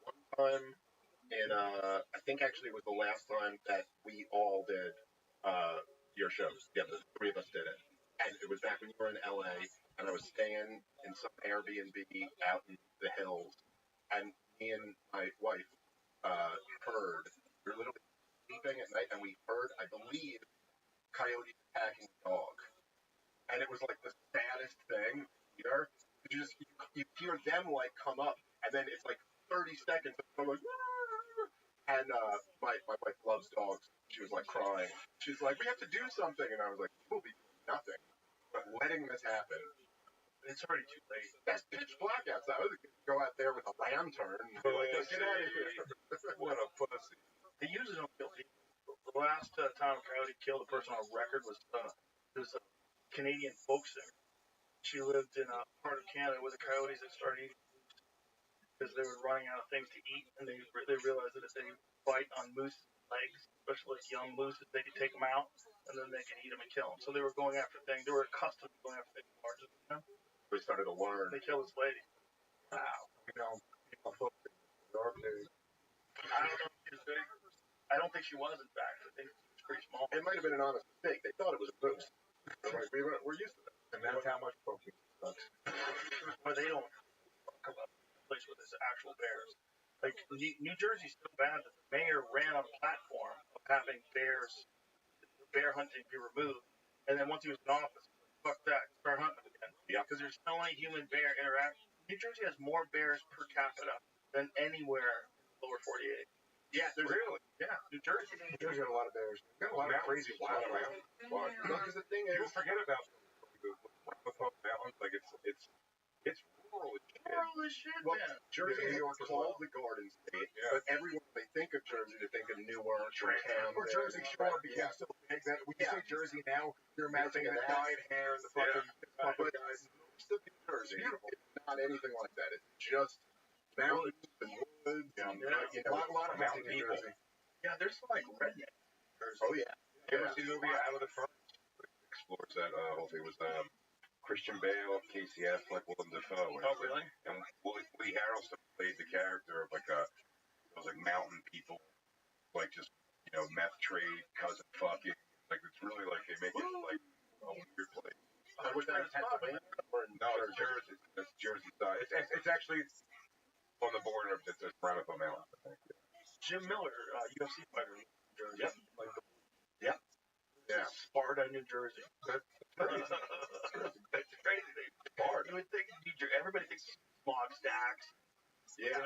one time, and I think actually it was the last time that we all did your shows. Yeah, the three of us did it, and it was back when you were in LA, and I was staying in some Airbnb out in the hills, and me and my wife heard. We were literally sleeping at night, and we heard, I believe, coyotes attacking a dog, and it was like the saddest thing. You hear them like come up, and then it's like 30 seconds. And I'm like, and my wife loves dogs. She was like crying. She's like, we have to do something, and I was like, we'll be doing nothing, but letting this happen. It's already too late. That's pitch black outside. I was gonna go out there with a lantern and be like, get out of here. What a pussy. They usually don't kill people. The last time a coyote killed a person on record was a Canadian folk singer. She lived in a part of Canada where the coyotes had started eating moose because they were running out of things to eat, and they realized that if they bite on moose legs, especially like young moose, they could take them out, and then they could eat them and kill them. So they were going after things. They were accustomed to going after things larger than them. We started to learn. They killed this lady. Wow. I don't think she was, in fact. I think she was pretty small. It might have been an honest mistake. They thought it was a moose. Like, we're used to that. And that's how much protein sucks. But they don't talk about a place where there's actual bears. Like, New Jersey's so bad that the mayor ran on a platform of having bear hunting be removed. And then once he was in office, fuck that, start hunting them again. Yeah. Because there's so many human-bear interactions. New Jersey has more bears per capita than anywhere in the lower 48. Yeah, Really? Yeah, New Jersey. New Jersey got a lot of bears. Got a lot of crazy wild mountains. Because the thing is, You forget about the mountains. Like it's rural as shit. Rural as shit, well, man. Jersey New is York as called well. the Garden State, Yeah. but everyone, they think of Jersey, they think of Newark, Camden. Or Jersey Shore became so big that when you say Jersey now, you're imagining the dyed hair and the fucking guys. Most of New Jersey Beautiful. is not anything like that. It's just mountains and woods. And, A lot of mountain people. Yeah, there's some like redneck. Oh yeah. You ever see the movie Out of the Front? Explores that whole thing. It was Christian Bale, Casey Affleck, Willem Dafoe. Oh, really? And Woody Harrelson played the character of like those like mountain people, like just meth trade, cousin fucking. Like it's really like they make it like a weird place. Was that in Pennsylvania or in Jersey? It's Jersey side. It's actually on the border of the Ramapo Mountains, I think. Jim Miller, UFC fighter, New Jersey. Yep. Yep. Yeah. Sparta, New Jersey. That's crazy. Sparta. You would think everybody thinks smokestacks. Yeah.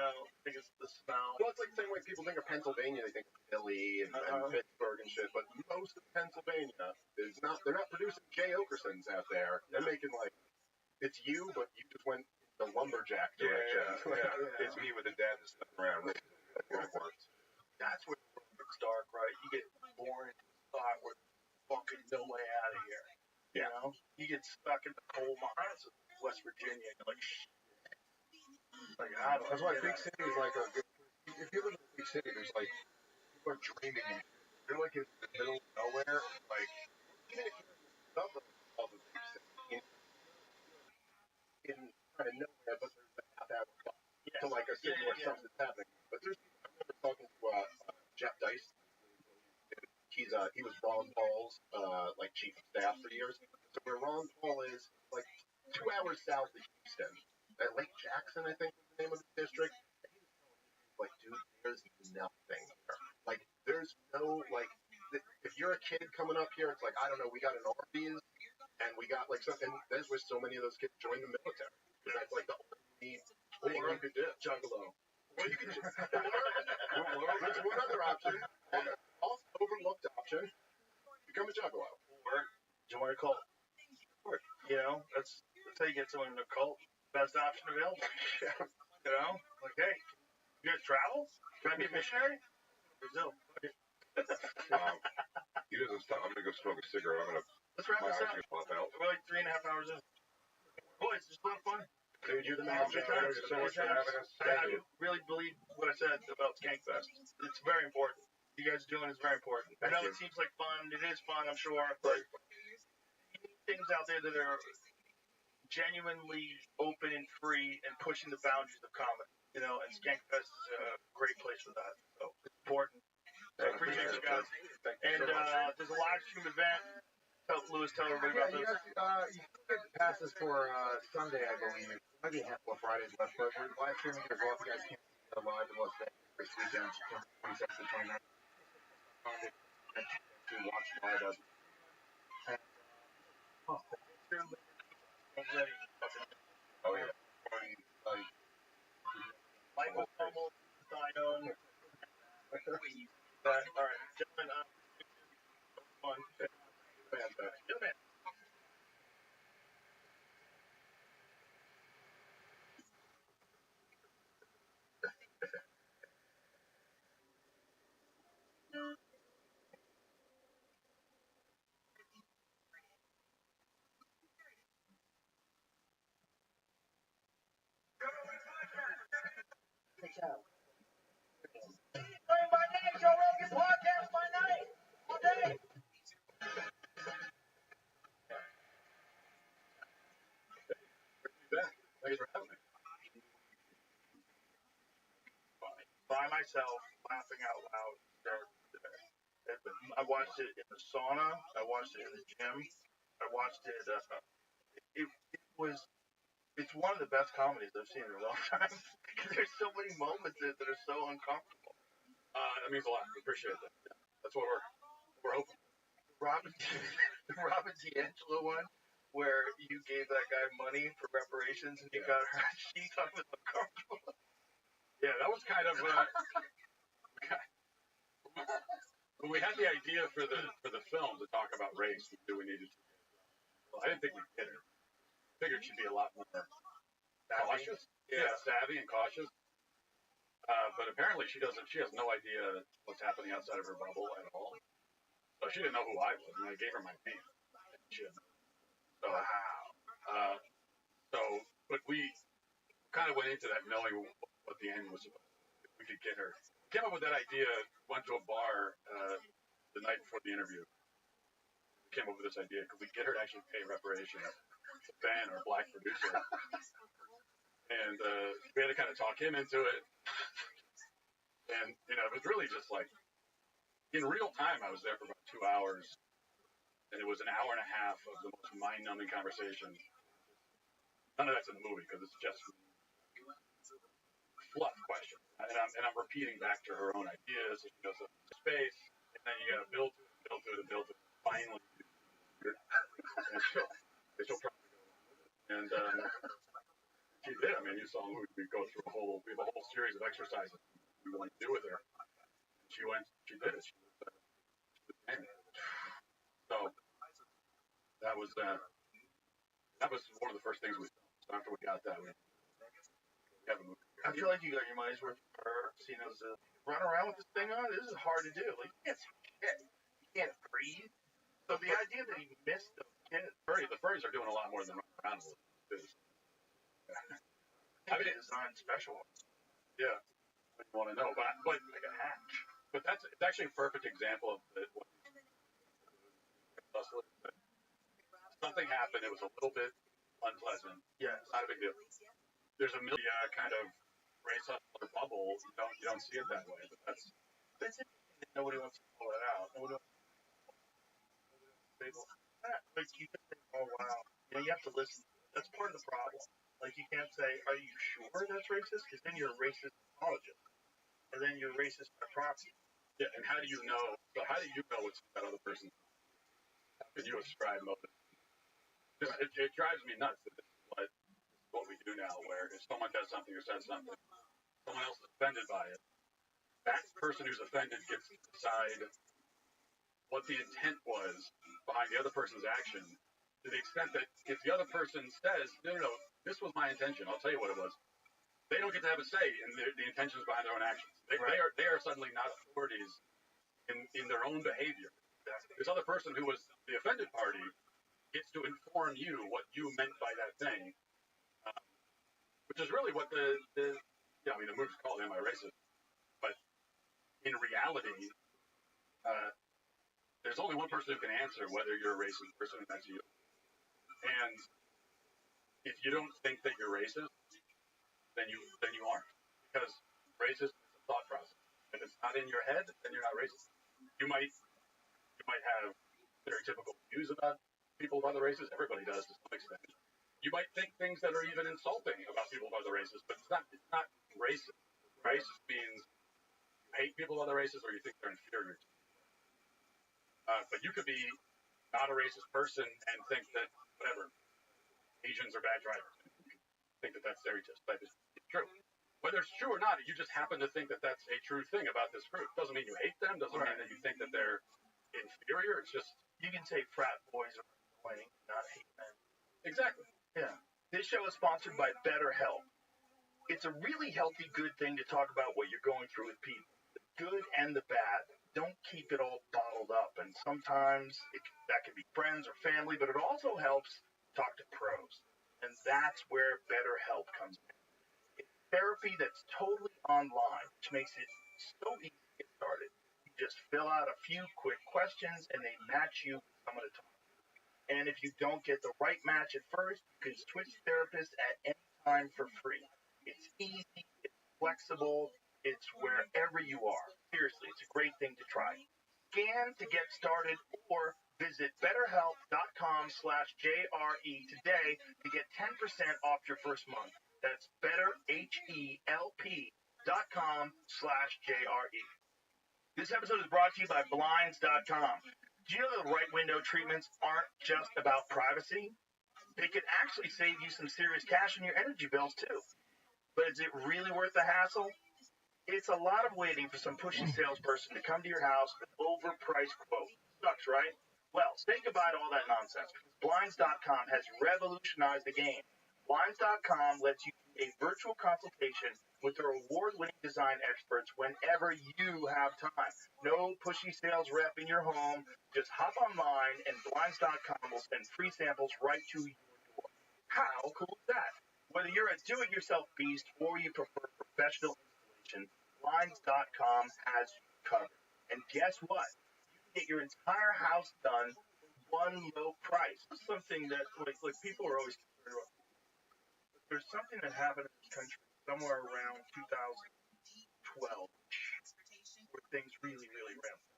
Think it's the smell. Well, it's like the same way people think of Pennsylvania, they think of Philly and Pittsburgh and shit, but most of Pennsylvania is not, they're not producing Jay Okersons out there. They're making like, it's you, but you just went the lumberjack direction. Yeah. It's me with a dad that's stuck around. That's where the world gets dark, right? You get born into a spot where there's fucking no way out of here. You know? You get stuck in the coal mines of West Virginia, and you're like, shit. Like, that's why big city is like a good. If you live in a big city, there's like people are dreaming and you're like in the middle of nowhere. Like even if you're in the suburbs of a big city, in kind of nowhere, but there's a half-hour walk to like a city where something's happening. But there's I remember talking to Jeff Dice. He was Ron Paul's like chief of staff for years. So where Ron Paul is like 2 hours south of Houston, at Lake Jackson, I think was the name of the district. And he was telling me, like, dude, there's nothing here. Like, there's no like, if you're a kid coming up here, it's like I don't know, we got an Arby's and we got like something. That's where so many of those kids join the military because that's like the only thing you could do. Juggalo. Or you can just. There's one other option. Also overlooked option. Become a juggalo. Or join a cult. That's how you get someone in a cult. Best option available. Like, hey, you guys travel? Can I be a missionary? Brazil. He doesn't stop. I'm gonna go smoke a cigarette. Let's wrap this up. We're like 3.5 hours in. Boys, it's a lot of fun. Dude, you're the man. Thank you so much for having us. I really believe what I said about Skankfest. It's very important. You guys are doing is very important. I know it seems like fun. It is fun, I'm sure. But you need things out there that are genuinely open and free and pushing the boundaries of comedy. And Skankfest is a great place for that. So it's important. So I appreciate you guys. And there's a live stream event. Tell everybody about this. You can get passes for Sunday, I believe. Might be a handful of Fridays left, but we're live streaming as well. If you guys can't see it live in Las Vegas this weekend, September 27th to 29th. To watch live as Oh yeah. Michael Hummel, Zion. All right, gentlemen. Fun. Good man. My name, Joe Rogan Podcast, my night, all day. Thanks for having me. By myself, laughing out loud. I watched it in the sauna. I watched it in the gym. I watched it. It's one of the best comedies I've seen in a long time. There's so many moments that are so uncomfortable. That means a lot. We appreciate that. Yeah. That's what we're hoping. The Robin D'Angelo one, where you gave that guy money for reparations and you got her. She thought it was uncomfortable. Yeah, that was kind of. When we had the idea for the film to talk about race, we knew we needed to. Well, I didn't think we'd get her. Figured she'd be a lot more cautious. Yeah, savvy and cautious. But apparently she has no idea what's happening outside of her bubble at all. So she didn't know who I was, and I gave her my name. And she didn't know. But we kind of went into that knowing what the end was about. If we could get her. Came up with that idea, went to a bar the night before the interview, came up with this idea. Could we get her to actually pay reparations to Ben, our black producer? And we had to kind of talk him into it. And, it was really just like, in real time, I was there for about 2 hours. And it was an hour and a half of the most mind-numbing conversation. None of that's in the movie because it's just fluff questions. And I'm repeating back to her own ideas. She goes up to space, and then you got to build to it. Finally, and she'll probably go along with it. And she did. I mean, you saw we go through we have a whole series of exercises we want to do with her. She did it. She was game. So that was one of the first things we filmed. So after we got that, we have a movie. I feel like you got your money's worth for her. Seeing as run around with this thing on, this is hard to do. Like, you can't see shit. You can't breathe. So the idea that he missed the kids. The furries are doing a lot more than running around with it. I mean, design special ones. Yeah, you want to know, but like a hatch. But it's actually a perfect example of something happened. It was a little bit unpleasant. Yeah, it's not a big deal. There's a million kind of race hustler bubble. You don't see it that way, but that's interesting. Nobody wants to pull it out. Nobody wants to say, like, you can think, oh wow, you have to listen. That's part of the problem. Like, you can't say, are you sure that's racist? Because then you're a racist apologist, and then you're racist by proxy. Yeah, and how do you know? So how do you know what's that other person? How can you ascribe motive? It drives me nuts that this is what we do now, where if someone does something or says something, someone else is offended by it, that person who's offended gets to decide what the intent was behind the other person's action, to the extent that if the other person says, no, this was my intention, I'll tell you what it was, they don't get to have a say in the intentions behind their own actions. They are suddenly not authorities in their own behavior. This other person who was the offended party gets to inform you what you meant by that thing, which is really what the movie's called Am I Racist? But in reality, there's only one person who can answer whether you're a racist person, and that's you. And if you don't think that you're racist, then you aren't. Because racist is a thought process. If it's not in your head, then you're not racist. You might have stereotypical views about people of other races. Everybody does to some extent. You might think things that are even insulting about people of other races, but it's not racist. Racist means you hate people of other races or you think they're inferior to you. But you could be not a racist person and think that, whatever, Asians are bad drivers. You think that stereotype is true. Whether it's true or not, you just happen to think that that's a true thing about this group. Doesn't mean you hate them. Doesn't mean that you think that they're inferior. It's just, you can say frat boys are annoying, not hate men. Exactly. Yeah. This show is sponsored by BetterHelp. It's a really healthy, good thing to talk about what you're going through with people, the good and the bad. Don't keep it all bottled up. And sometimes that can be friends or family, but it also helps talk to pros. And that's where BetterHelp comes in. It's therapy that's totally online, which makes it so easy to get started. You just fill out a few quick questions, and they match you with someone to talk to. And if you don't get the right match at first, you can switch therapists at any time for free. It's easy, it's flexible, it's wherever you are. Seriously, it's a great thing to try. Scan to get started or visit betterhelp.com/JRE today to get 10% off your first month. That's betterhelp.com/JRE. This episode is brought to you by Blinds.com. Do you know that right window treatments aren't just about privacy? They could actually save you some serious cash on your energy bills, too. But is it really worth the hassle? It's a lot of waiting for some pushy salesperson to come to your house with an overpriced quote. Sucks, right? Well, say goodbye to all that nonsense, because Blinds.com has revolutionized the game. Blinds.com lets you do a virtual consultation with their award-winning design experts whenever you have time. No pushy sales rep in your home. Just hop online, and Blinds.com will send free samples right to your door. How cool is that? Whether you're a do-it-yourself beast or you prefer professional installation, Blinds.com has you covered. And guess what? You can get your entire house done for one low price. It's something that like people are always concerned about. There's something that happened in this country somewhere around 2012 where things really, really ramped up.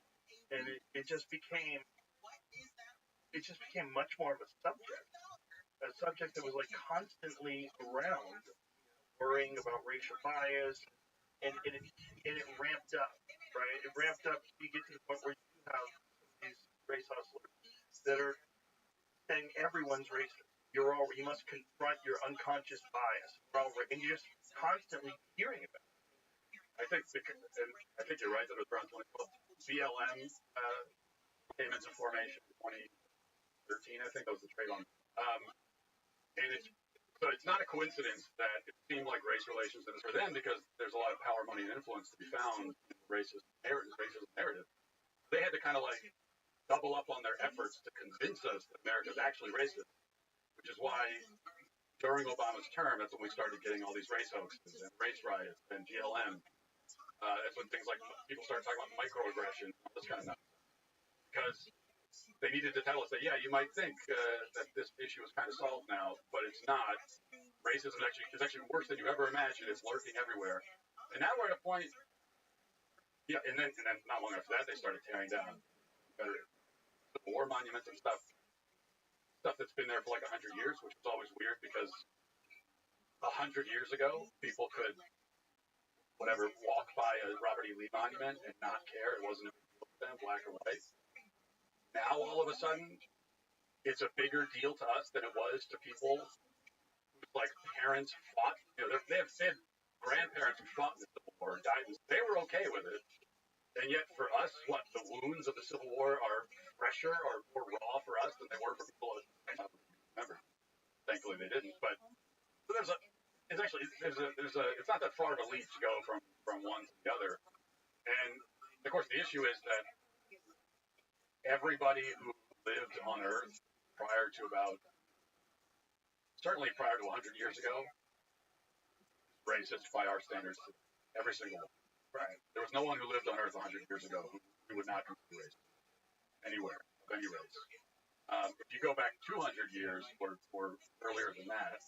And it just became much more of a subject that was like constantly around, worrying about racial bias, and it ramped up, right? It ramped up. You get to the point where you have these race hustlers that are saying everyone's racist. You must confront your unconscious bias. And you're just constantly hearing about it. I think you're right that it was around 2012. BLM payments and formation 2013, I think that was the trade on. And it's not a coincidence that it seemed like race relations did this for them, because there's a lot of power, money, and influence to be found in the racist narrative. They had to kind of like double up on their efforts to convince us that America's actually racist, which is why during Obama's term, that's when we started getting all these race hoaxes and race riots and GLM. That's when things like people started talking about microaggression, all this kind of stuff, because they needed to tell us that, yeah, you might think that this issue is kind of solved now, but it's not. Racism is actually worse than you ever imagined. It's lurking everywhere. And now we're at a point, yeah, and then not long after that, they started tearing down Confederate Civil War monuments and stuff that's been there for like 100 years, which is always weird, because 100 years ago, people could, walk by a Robert E. Lee monument and not care. It wasn't a big deal to them, black or white. Now, all of a sudden, it's a bigger deal to us than it was to people whose, like, parents fought. They have grandparents who fought in the Civil War and died. They were okay with it. And yet, for us, the wounds of the Civil War are fresher or more raw for us than they were for people at the time. Remember, thankfully they didn't. But so it's not that far of a leap to go from one to the other. And of course, the issue is that everybody who lived on Earth certainly prior to 100 years ago, racist by our standards. Every single one. Right. There was no one who lived on Earth 100 years ago who would not consider racist anywhere of any race. If you go back 200 years or earlier than that,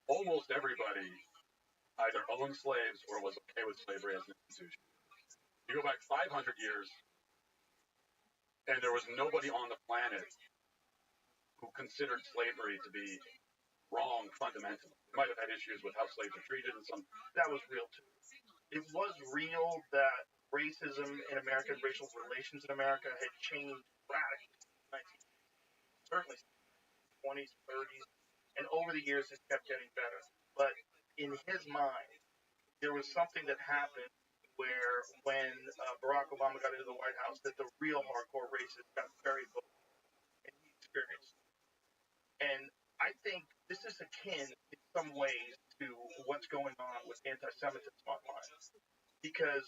almost everybody either owned slaves or was okay with slavery as an institution. You go back 500 years, and there was nobody on the planet who considered slavery to be wrong fundamentally. They might have had issues with how slaves are treated and some. That was real too. It was real that racism in America, racial relations in America had changed radically. Certainly 20s, 30s, and over the years it's kept getting better. But in his mind, there was something that happened where when Barack Obama got into the White House, that the real hardcore racists got very vocal, and he experienced it. And I think this is akin in some ways to what's going on with anti-Semitism online. Because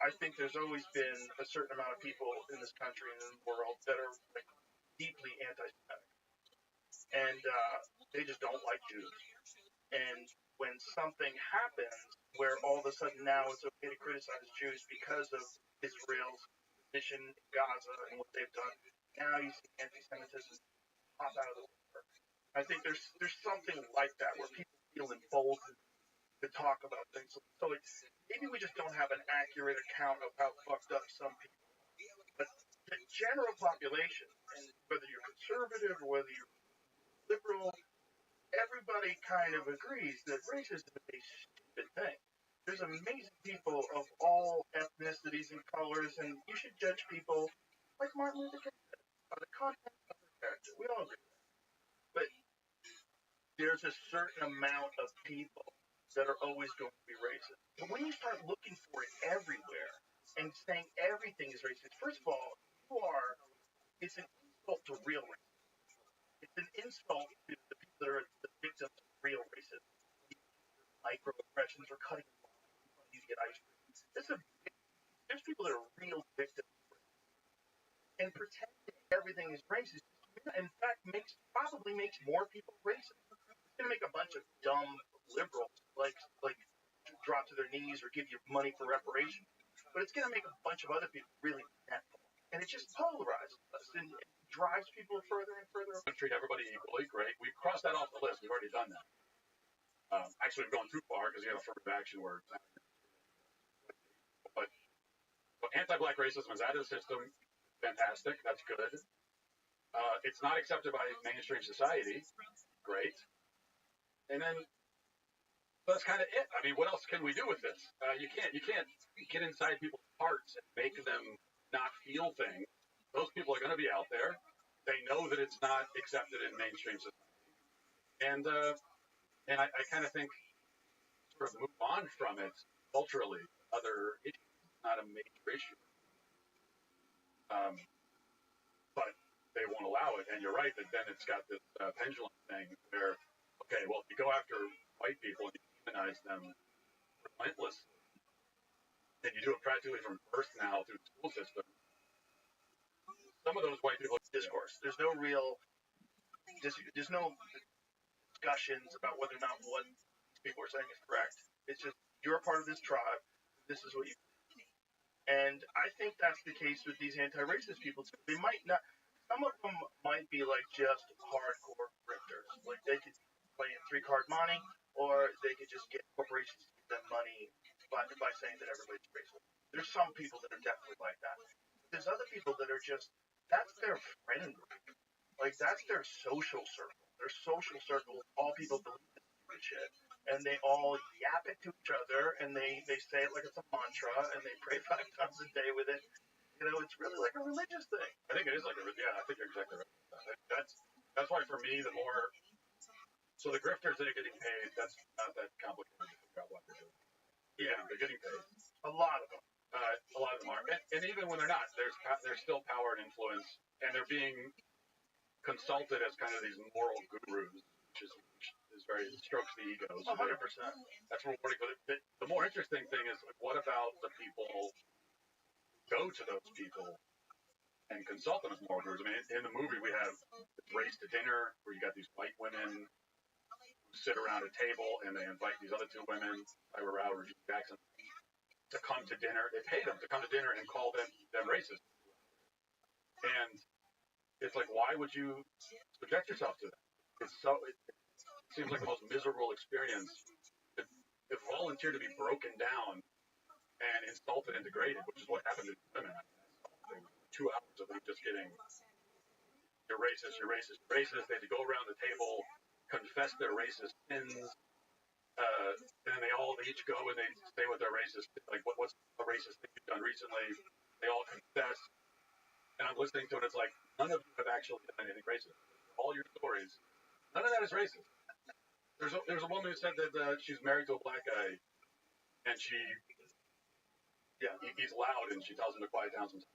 I think there's always been a certain amount of people in this country and in the world that are like, deeply anti-Semitic. And they just don't like Jews. And when something happens where all of a sudden now it's okay to criticize Jews because of Israel's position in Gaza and what they've done, now you see anti-Semitism pop out of the woodwork. I think there's something like that where people feel emboldened to talk about things. So maybe we just don't have an accurate account of how fucked up some people are. But the general population, and whether you're conservative or whether you're liberal, everybody kind of agrees that racism is a stupid thing. There's amazing people of all ethnicities and colors, and you should judge people like Martin Luther King said, by the content of their character. We all agree with that. But there's a certain amount of people that are always going to be racist. But when you start looking for it everywhere and saying everything is racist, first of all, it's an insult to real racism. It's an insult to the people that are the victims of real racism. Microaggressions or cutting you to get ice cream. There's people that are real victims of racism. And pretending everything is racist, in fact, probably makes more people racist. It's going to make a bunch of dumb liberals like drop to their knees or give you money for reparations. But it's going to make a bunch of other people really resentful. and it just polarizes us and drives people further and further. Treat everybody equally, great. We've crossed that off the list. We've already done that. Actually, we've gone too far because you have affirmative action where but anti-black racism is out of the system. Fantastic. That's good. It's not accepted by mainstream society. Great. And then that's kind of it. I mean, what else can we do with this? You can't get inside people's hearts and make them not feel things. Those people are going to be out there. They know that it's not accepted in mainstream society. And I kind of think sort of move on from it culturally. Other issues, not a major issue. But they won't allow it. And you're right that then it's got this pendulum thing where, okay, well, if you go after white people and you demonize them relentlessly, and you do it practically from birth now through the school system, some of those white people Discourse. There's no real, there's no discussions about whether or not what people are saying is correct. It's just, you're a part of this tribe. This is what you. And I think that's the case with these anti-racist people too. They might not. Some of them might be like just hardcore grifters. Like they could play in 3-card money, or they could just get corporations to give them money by saying that everybody's racist. There's some people that are definitely like that. There's other people that are just, that's their friend group. Like that's their social circle. Their social circle, all people believe this stupid shit. And they all yap it to each other, and they say it like it's a mantra, and they pray 5 times a day with it. You know, it's really like a religious thing. I think it is like I think you're exactly right. That's why for me, the more, so the grifters that are getting paid, that's not that complicated to figure out what they're doing. Yeah, they're getting paid. A lot of them. A lot of them are. And even when they're not, there's still power and influence, and they're being consulted as kind of these moral gurus, which is very, strokes the ego. 100%. That's rewarding. But the more interesting thing is, like, what about the people who go to those people and consult them as moral gurus? I mean, in the movie we have Race to Dinner, where you got these white women who sit around a table and they invite these other 2 women, Ira Rao or Regina Jackson, to come to dinner. They pay them to come to dinner and call them racist. And it's like, why would you subject yourself to that? It seems like the most miserable experience to volunteer to be broken down and insulted and degraded, which is what happened to women. 2 hours of them just getting, you're racist, you're racist, you're racist. They had to go around the table, confess their racist sins, and they each go and they say what their racist, like what's the racist thing you've done recently. They all confess, and I'm listening to it. It's like none of you have actually done anything racist. All your stories, none of that is racist. There's a woman who said that she's married to a black guy, and he's loud, and she tells him to quiet down sometimes.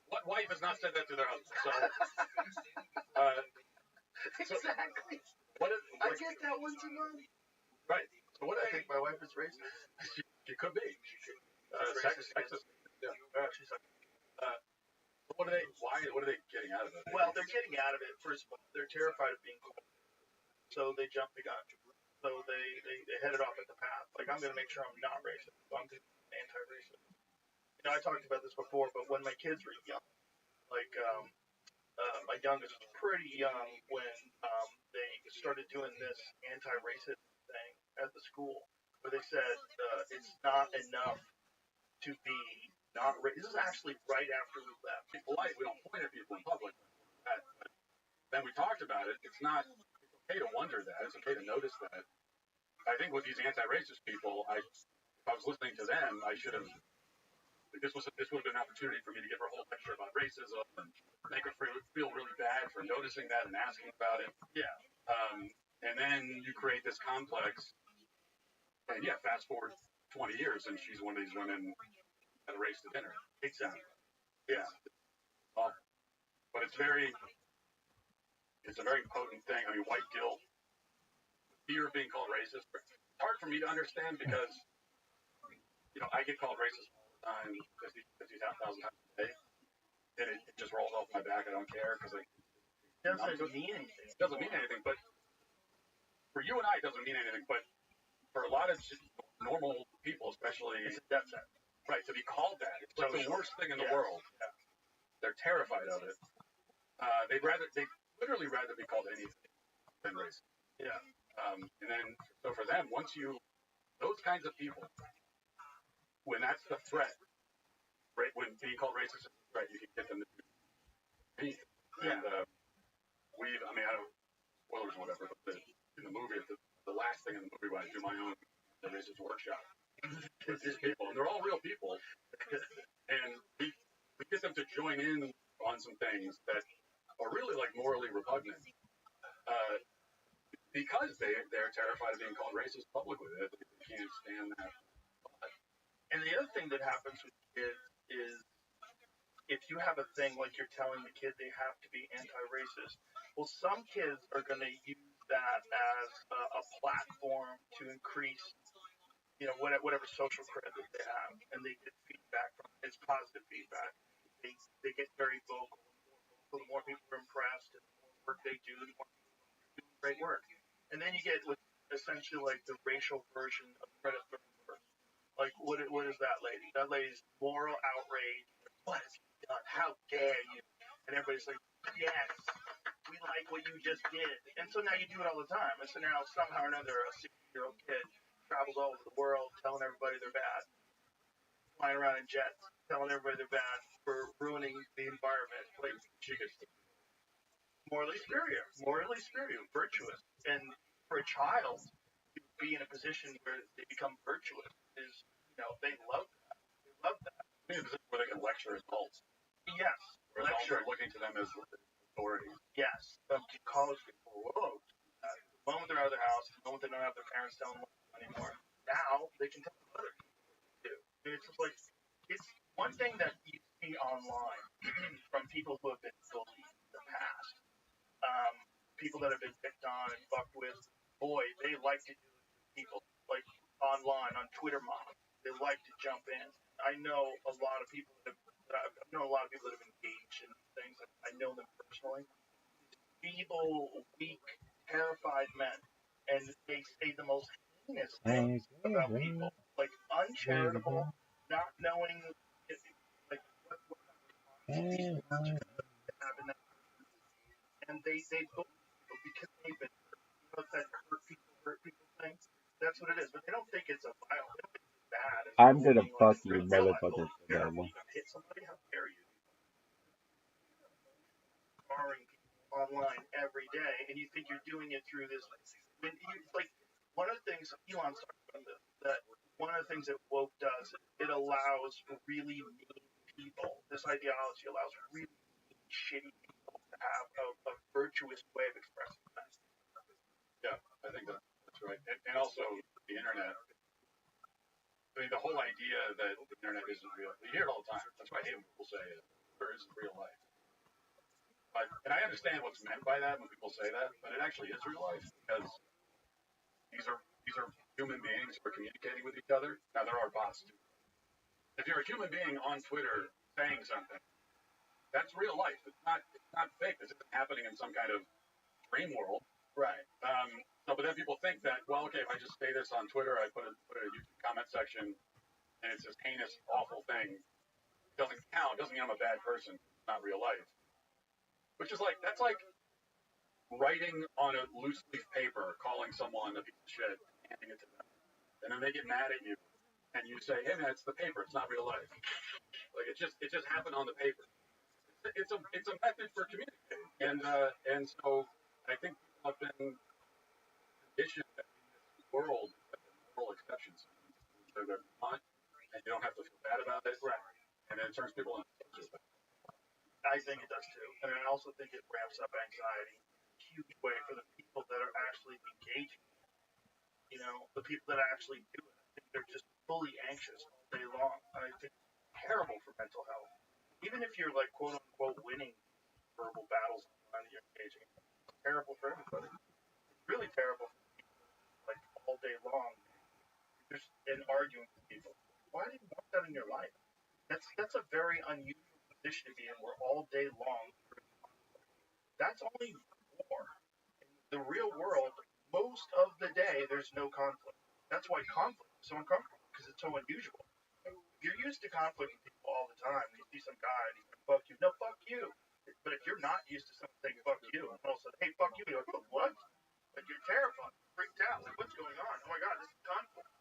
What wife has not said that to their husband? So, Exactly. I get that one too much. Right. So what I think my wife is racist. She could be. Sexist. Yeah. She's like, what are they getting out of it? well, they're getting out of it. First of all, they're terrified of being caught. So they jump the gun. So they headed off at the path. Like, I'm going to make sure I'm not racist. So I'm going to be anti-racist. You know, I talked about this before, but when my kids were young, like, my youngest was pretty young when they started doing this anti-racist thing at the school, where they said it's not enough to be not racist. This is actually right after we left. Be polite. We don't point at people in public. But then we talked about it. It's okay to wonder that. It's okay to notice that. I think with these anti-racist people, if I was listening to them, I should have. This would have been an opportunity for me to give her a whole lecture about racism and make her feel really bad for noticing that and asking about it. Yeah. And then you create this complex. And yeah, fast forward 20 years, and she's one of these women at a race to dinner. Exactly. Yeah. But it's a very potent thing. I mean, white guilt, fear of being called racist. It's hard for me to understand because, I get called racist all the time, 50,000 times a day, and it just rolls off my back. I don't care because it doesn't mean anything. It doesn't mean anything, but for you and I, it doesn't mean anything. But for a lot of normal people, especially, it's a death sentence. Right, to be called that. It's like the worst thing in the world. Yeah. They're terrified of it. They literally rather be called anything than racist. Yeah. And then, so for them, those kinds of people, when that's the threat, right, when being called racist is a threat, you can get them to do anything. Yeah. And I don't, spoilers or whatever, but in the movie, the last thing in the movie when I do my own racist workshop with these people, and they're all real people, and we get them to join in on some things that are really like morally repugnant, because they're terrified of being called racist publicly. They can't stand that. And the other thing that happens with kids is if you have a thing like you're telling the kid they have to be anti-racist, well, some kids are going to use that as a platform to increase, whatever social credit that they have, and they get feedback from it. It's positive feedback. They get very vocal. The more people are impressed, and the more work they do, the more people are doing great work. And then you get essentially like the racial version of Greta Thunberg. Like, what is that lady? That lady's moral outrage. What have you done? How dare you? And everybody's like, yes, we like what you just did. And so now you do it all the time. And so now somehow or another, a 60-year-old kid travels all over the world telling everybody they're bad, flying around in jets, telling everybody they're bad for ruining the environment. Like, she gets morally superior, virtuous. And for a child to be in a position where they become virtuous is, they love that. They love that. Maybe a position where they can lecture adults. Yes. Lecture. Looking to them as authority. Yes. College people, whoa. The moment they're out of their house, the moment they don't have their parents telling them what to do anymore, now they can tell other people what to do. It's just like, it's one thing that you see online from people who have been bullied in the past. People that have been picked on and fucked with, boy, they like to do it with people like online on Twitter mobs. They like to jump in. I know a lot of people that have engaged in these things. I know them personally. Feeble, weak, terrified men, and they say the most heinous things about people, like uncharitable, not knowing like what kind of have in that, and they bully people because they've been hurt. It's that hurt people thing. That's what it is. But they don't think it's a violent. They don't think it's bad. I'm gonna fuck you, motherfucker, for that one. Hit somebody? How dare you? Scarring people online every day, and you think you're doing it through this. Like one of the things Elon's talking about this, that one of the things that woke does, it allows really mean people. This ideology allows really mean, shitty people to have a virtuous way of expressing that. Yeah, I think that's right. And also the internet. I mean, the whole idea that the internet isn't real. You hear it all the time. That's why I hate when people say it. There isn't real life. And I understand what's meant by that when people say that, but it actually is real life because these are human beings who are communicating with each other. Now there are bots too. If you're a human being on Twitter saying something, that's real life. It's not fake. This isn't happening in some kind of dream world. Right. But then people think that, well, okay, if I just say this on Twitter, I put a YouTube comment section, and it's this heinous, awful thing. It doesn't count. It doesn't mean I'm a bad person. It's not real life. Which is like, that's like writing on a loose leaf paper, calling someone a piece of shit, handing it to them. And then they get mad at you, and you say, hey man, it's the paper, it's not real life. Like it just happened on the paper. It's a method for communicating. And so I think people have been conditioned in this world that the moral exceptions. So they're not, and you don't have to feel bad about it. Right. And then it turns people into sociopaths. I think it does too. And I also think it ramps up anxiety in a huge way for the people that are actually engaging. The people that actually do it. I think they're just fully anxious all day long. And I think it's terrible for mental health. Even if you're like quote unquote winning verbal battles online that you're engaging in, it's terrible for everybody. It's really terrible for people like all day long just and arguing with people. Why do you want that in your life? That's a very unusual position to be in where all day long that's only war. In the real world, most of the day there's no conflict. That's why conflict is so uncomfortable, because it's so unusual. If you're used to conflict with people all the time. You see some guy and he's like, fuck you. No, fuck you. But if you're not used to someone saying fuck you, and all of a sudden, hey, fuck you, you're like, what? Like, you're terrified, freaked out. Like, what's going on? Oh my God, this is conflict.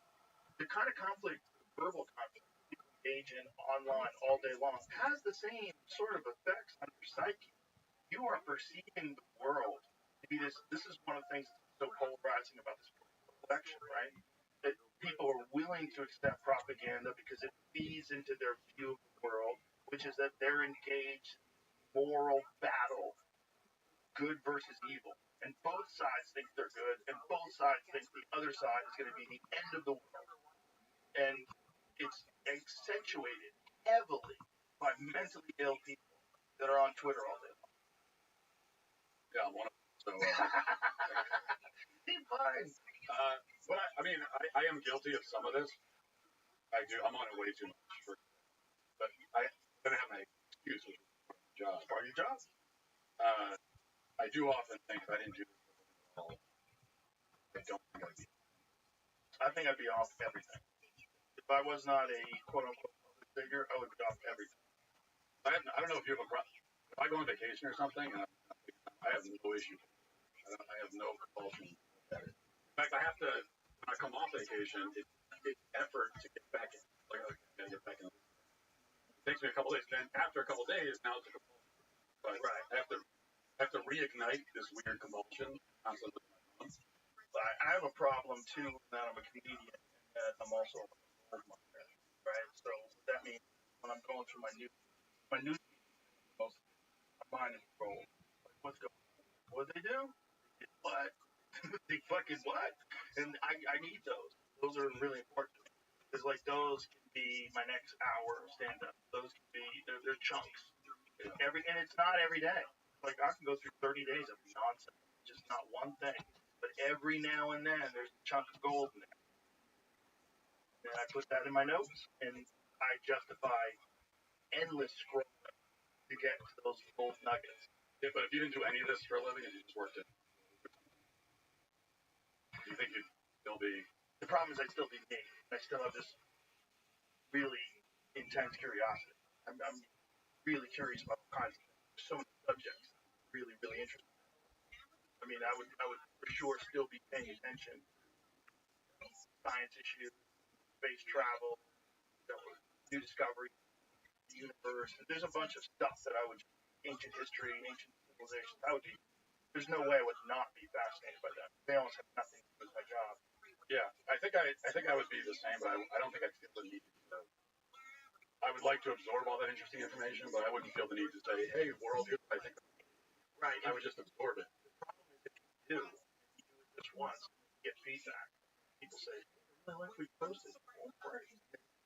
The kind of conflict, verbal conflict, people engage in online all day long has the same sort of effects on your psyche. You are perceiving the world to be this. This is one of the things that's so polarizing about this election, right? That people are willing to accept propaganda because it feeds into their view of the world, which is that they're engaged in moral battle, good versus evil. And both sides think they're good, and both sides think the other side is going to be the end of the world. And it's accentuated heavily by mentally ill people that are on Twitter all day long. Yeah, I'm one of them. So, Be fine. but I mean, I am guilty of some of this. I do. I'm on it way too much. But I'm going to have my excuse, which is job. It's part of your job. I do often think if I didn't do this at all, I don't think I'd be. I think I'd be off everything. If I was not a quote-unquote public figure, I would be off everything. I don't know if you have a problem. If I go on vacation or something, and I have no issue. I have no compulsion. In fact, I have to, when I come off vacation, it's effort to get back in. Like, I get back in. It takes me a couple days. Then after a couple days, now it's a compulsion. But Right. I have to reignite this weird compulsion constantly. I have a problem too that I'm a comedian and that I'm also a gold miner, right? So what that means when I'm going through my news, most of mine is gold. Like, what's going on? What they do? They did what? They fucking what? And I need those. Those are really important to me. Because like those can be my next hour of stand up. Those can be they're chunks. And it's not every day. Like I can go through 30 days of nonsense, just not one thing. But every now and then there's a chunk of gold in there. And I put that in my notes and I justify endless scrolling to get to those gold nuggets. Yeah, but if you didn't do any of this for a living and you just worked it, do you think you'd still be? The problem is I'd still be me. I still have this really intense curiosity. I'm really curious about all kinds of things. There's so many subjects really, really interesting. I mean, I would for sure still be paying attention to science issues, space travel, new discovery, the universe. There's a bunch of stuff that I would, ancient history, ancient civilizations. There's no way I would not be fascinated by that. They almost have nothing to do with my job. Yeah, I think I would be the same, but I don't think I'd feel the need to. I would like to absorb all that interesting information, but I wouldn't feel the need to say, "Hey, world, here's what I think." Right. I would just absorb it. The problem is if you do it just once, you get feedback. People say, I really like what you posted. Oh, great.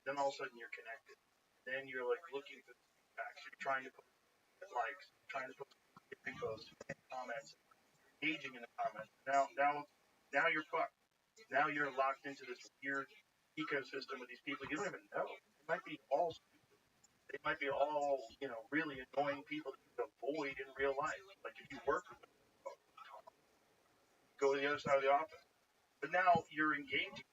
Then all of a sudden you're connected. Then you're like looking for the feedback. You're trying to post likes, trying to post reposts, comments, engaging in the comments. Now you're fucked. Now you're locked into this weird ecosystem with these people you don't even know. They might be all stupid. They might be all, really annoying people that you could avoid in real life. Like if you work with them, go to the other side of the office. But now you're engaging.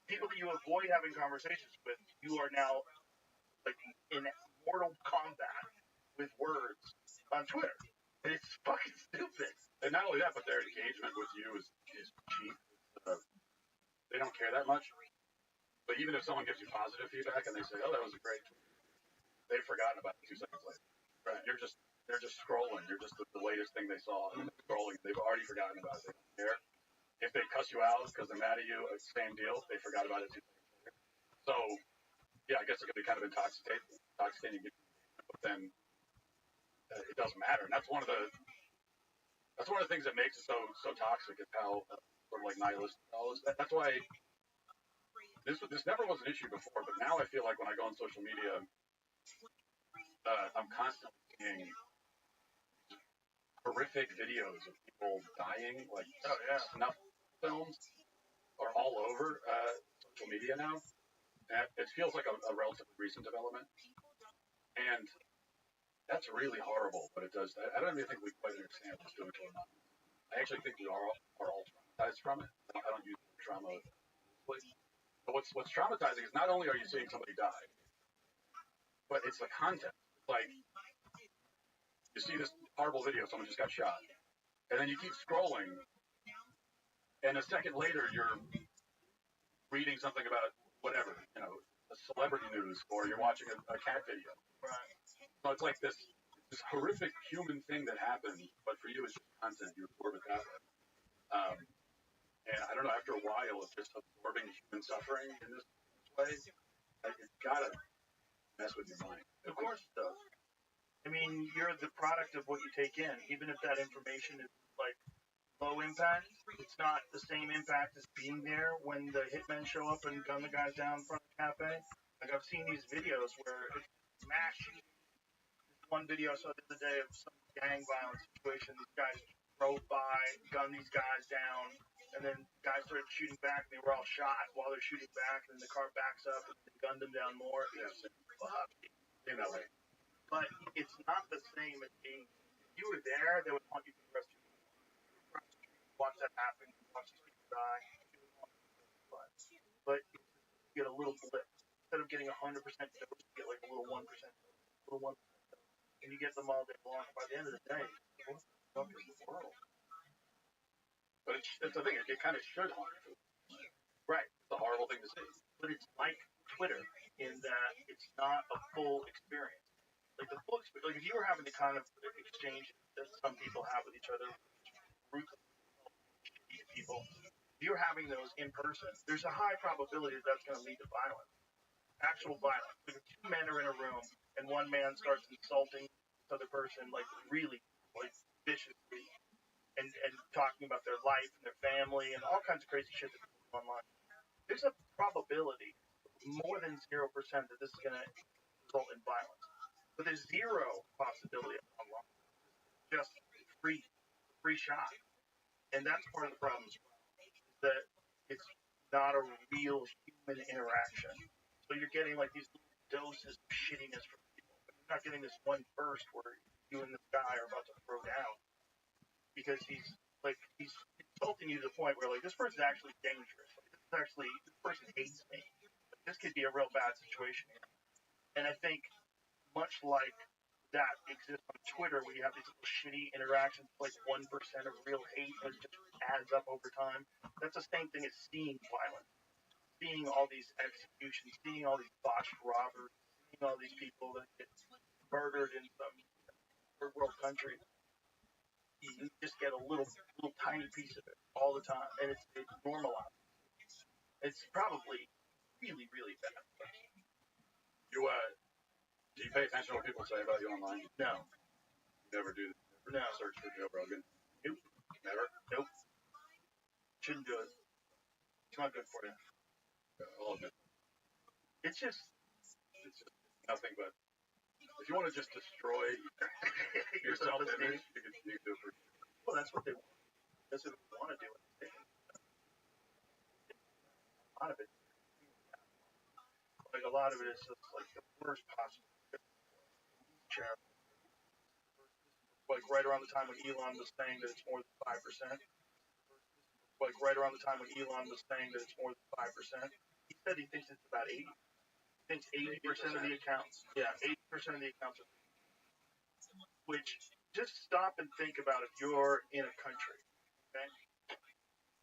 People that you avoid having conversations with, you are now like in mortal combat with words on Twitter. And it's fucking stupid. And not only that, but their engagement with you is cheap. They don't care that much. But even if someone gives you positive feedback and they say, "Oh, that was a great tweet," they've forgotten about it 2 seconds later. Right? They're just scrolling. You're just the latest thing they saw. And they're scrolling. They've already forgotten about it. They don't care. If they cuss you out because they're mad at you, same deal. They forgot about it 2 seconds later. So, yeah, I guess it could be kind of intoxicating. But then it doesn't matter. And that's one of the things that makes it so toxic is how sort of like nihilistic all is. That's why this never was an issue before, but now I feel like when I go on social media, I'm constantly seeing horrific videos of people dying, like snuff films are all over social media now. And it feels like a relatively recent development. And that's really horrible, but it does. I don't even think we quite understand what's doing to our minds. I actually think we are all traumatized from it. I don't use trauma. But what's traumatizing is not only are you seeing somebody die, but it's the content. Like, you see this horrible video, someone just got shot, and then you keep scrolling, and a second later you're reading something about whatever, a celebrity news, or you're watching a cat video. Right. So it's like this horrific human thing that happens, but for you it's just content. You absorb it that way. And I don't know, after a while of just absorbing human suffering in this way, it's gotta mess with your mind. Of course it does. I mean, you're the product of what you take in. Even if that information is like low impact, it's not the same impact as being there when the hitmen show up and gun the guys down in front of the cafe. Like, I've seen these videos where it's mass shooting. One video I saw the other day of some gang violence situation. These guys drove by, gunned these guys down, and then guys started shooting back, and they were all shot while they're shooting back, and then the car backs up, and they gunned them down more. Yes. Fuck. Way. But it's not the same as being. If you were there, they would want you for the rest of your life. Watch that happen, watch these people die. But you get a little blip. Instead of getting 100% dose, you get like a little 1%, a little 1%. And you get them all day long. By the end of the day, what the fuck is the world? But it's the thing, it kind of should harm you. Right. It's a horrible thing to see. But it's like Twitter in that it's not a full experience. Like the full experience, like if you were having the kind of exchange that some people have with each other, people, if you're having those in person, there's a high probability that that's going to lead to violence. Actual violence. Like if two men are in a room and one man starts insulting this other person, like really, like viciously, and talking about their life and their family and all kinds of crazy shit that people do online, there's a probability, more than 0%, that this is going to result in violence. But there's zero possibility of online. Just free shot. And that's part of the problem as well, is that it's not a real human interaction. So you're getting like these little doses of shittiness from people. But you're not getting this one burst where you and this guy are about to throw down. Because he's insulting you to the point where like this person's actually dangerous. Like, this person hates me. Like, this could be a real bad situation here. And I think much like that exists on Twitter, where you have these little shitty interactions, like 1% of real hate, but it just adds up over time. That's the same thing as seeing violence, seeing all these executions, seeing all these botched robberies, seeing all these people that get murdered in some third world country. You just get a little tiny piece of it all the time, and it's normalized. It's probably really, really bad. Do you pay attention to what people say about you online? No. You never do. No. Search for Joe Rogan. Nope. Never. Nope. Shouldn't do it. It's not good for you. I'll admit. It's just nothing but. If you want to just destroy your self-image, you can do it for. Well, that's what they want. That's what they want to do. A lot of it is just like the worst possible. Like right around the time when Elon was saying that it's more than 5%. Like right around the time when Elon was saying that it's more than 5%. He said he thinks it's about 80. He thinks 80% of the accounts. Yeah, 80% of the accounts are. Which, just stop and think about if you're in a country. Okay?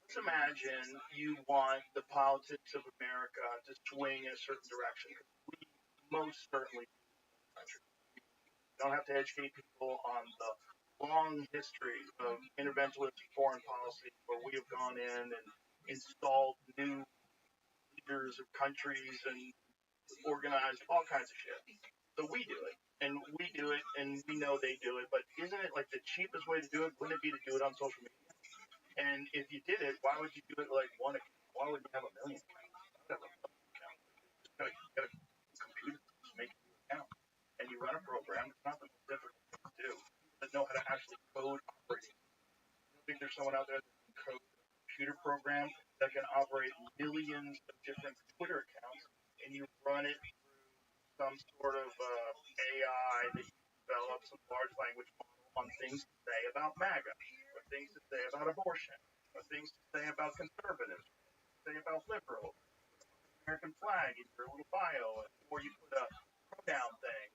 Let's imagine you want the politics of America to swing in a certain direction. We most certainly do in the country. You don't have to educate people on the long history of interventionist foreign policy where we have gone in and installed new leaders of countries and organized all kinds of shit. So we do it, and we do it, and we know they do it, but isn't it like the cheapest way to do it? Wouldn't it be to do it on social media? And if you did it, why would you do it like one account? Why would you have a million accounts? You got a computer to make an account, and you run a program. It's not the most difficult thing to do, but know how to actually code operating. I think there's someone out there that can code a computer program that can operate millions of different Twitter accounts, and you run it some sort of AI that you develop, some large language model on things to say about MAGA, or things to say about abortion, or things to say about conservatives, say about liberals, American flag in your little bio, or you put a pronoun thing,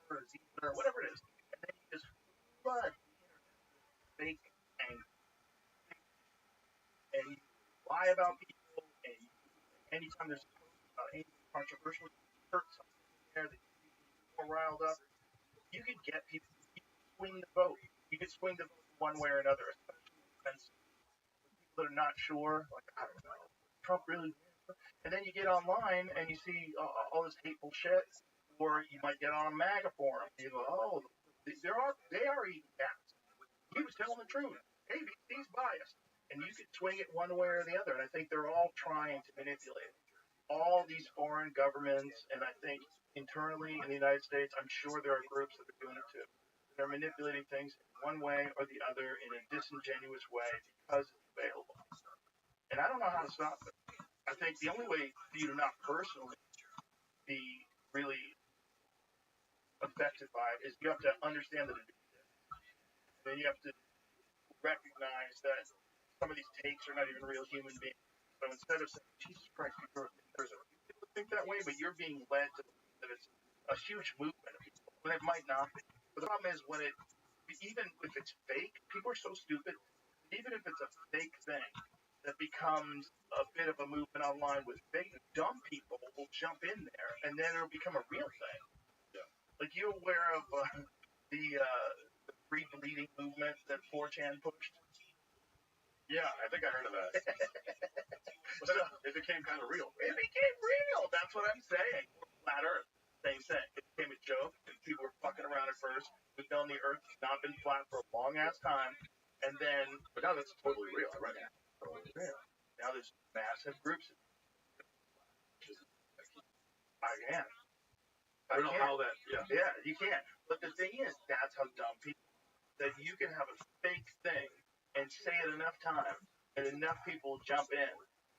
or Zebra, whatever it is, and then you just flood the internet with fake anger, and you lie about people, and anytime there's a post about anything controversial, you insert something in there that you get more riled up. You could get people, you could swing the vote. You could swing the vote one way or another, especially when people that are not sure, like, I don't know, Trump really win? And then you get online and you see all this hateful shit, or you might get on a MAGA forum. And you go, oh, they are eating cats. He was telling the truth. ABC's biased. And you could swing it one way or the other. And I think they're all trying to manipulate all these foreign governments. And I think internally in the United States, I'm sure there are groups that are doing it too. They're manipulating things one way or the other in a disingenuous way because it's available. And I don't know how to stop it. I think the only way for you to not personally be really affected by it is you have to understand that it exists. And then you have to recognize that some of these takes are not even real human beings. So instead of saying, Jesus Christ, there's a few people think that way, but you're being led to believe that it's a huge movement of people, when it might not be. But the problem is when it, even if it's fake, people are so stupid, even if it's a fake thing that becomes a bit of a movement online with fake, dumb people will jump in there, and then it'll become a real thing. Yeah. Like, you aware of the free bleeding movement that 4chan pushed? Yeah, I think I heard of that. It became kind of real. It became real. That's what I'm saying. Flat Earth, same thing. It became a joke, and people were fucking around at first. We've known the Earth has not been flat for a long ass time, and then, but now that's totally real. Right now, totally real. Now there's massive groups. I can't. I don't know how that. Yeah, you can't. But the thing is, that's how dumb people. That you can have a fake thing and say it enough times, and enough people jump in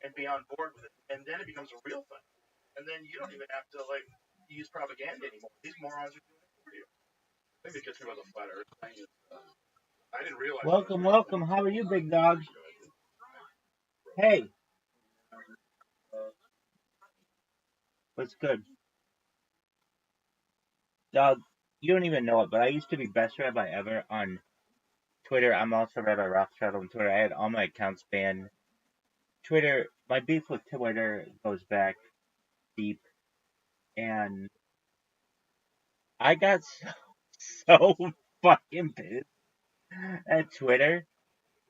and be on board with it, and then it becomes a real thing. And then you don't even have to like use propaganda anymore. These morons are doing it for you. I think it gets me about the flat Earth thing. I didn't realize. Welcome. How are you, big dog? Hey. What's good? Dog, you don't even know it, but I used to be best rabbi ever on Twitter. I'm also Rabbi Rothschild on Twitter. I had all my accounts banned. Twitter, my beef with Twitter goes back deep, and I got so fucking pissed at Twitter.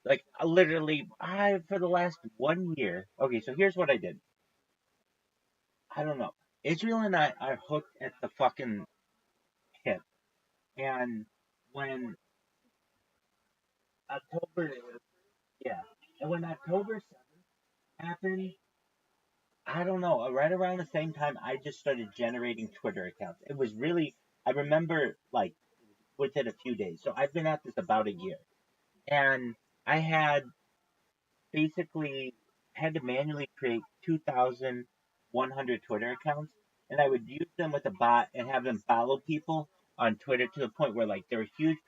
Like, literally, for the last 1 year. Okay, so here's what I did. I don't know. Israel and I are hooked at the fucking hip. And when October, yeah, and when October 7th happened, I don't know, right around the same time, I just started generating Twitter accounts. It was really, I remember, like, within a few days. So I've been at this about a year. And I had basically had to manually create 2,100 Twitter accounts. And I would use them with a bot and have them follow people on Twitter to the point where, like, there were huge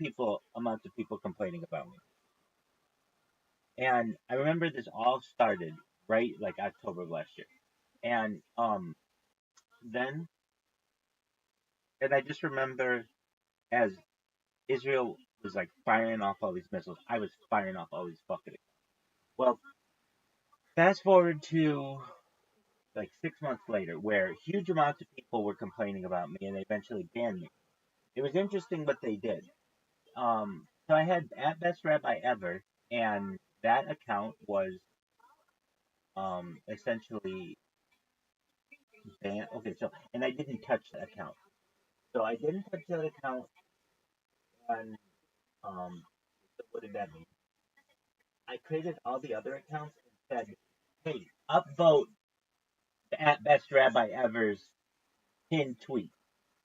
amounts of people complaining about me. And I remember this all started right like October of last year. And then I just remember as Israel was like firing off all these missiles, I was firing off all these fucking. Well, fast forward to like 6 months later, where huge amounts of people were complaining about me, and they eventually banned me. It was interesting what they did. So I had at best rabbi ever, and that account was essentially banned. Okay, so and I didn't touch that account. So I didn't touch that account, and so what did that mean? I created all the other accounts and said, "Hey, upvote at best rabbi ever's pinned tweet."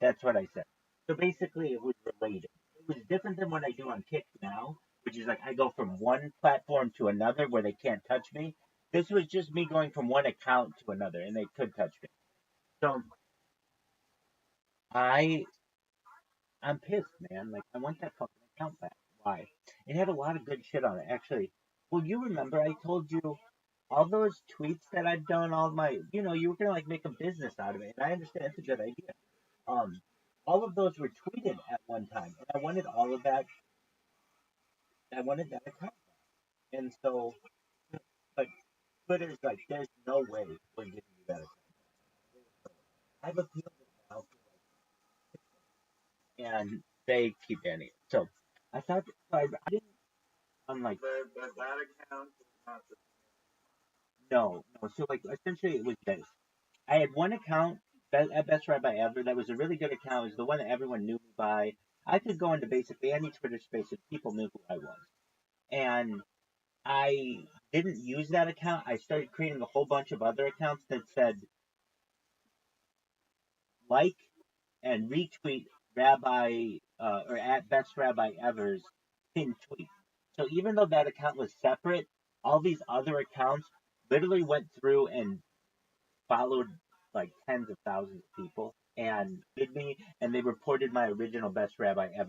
That's what I said. So basically, it was related. It was different than what I do on Kick now, which is like I go from one platform to another where they can't touch me. This was just me going from one account to another, and they could touch me. So I'm pissed, man. Like I want that fucking account back. Why? It had a lot of good shit on it, actually. Well, you remember I told you all those tweets that I've done, all my, you were gonna like make a business out of it, and I understand it's a good idea. all of those were tweeted at one time, and I wanted all of that. I wanted that account, and so, but Twitter's like, there's no way we're giving you that account. I've appealed it now, and they keep banning it. So I thought, so I didn't. I'm like, that account is not the no, no. So like, essentially, it was this. I had one account at Best Rabbi Ever that was a really good account. It was the one that everyone knew me by. I could go into basically any Twitter space and people knew who I was. And I didn't use that account. I started creating a whole bunch of other accounts that said like and retweet Rabbi or at Best Rabbi Ever's pinned tweet. So even though that account was separate, all these other accounts literally went through and followed like tens of thousands of people and did me, and they reported my original Best Rabbi Ever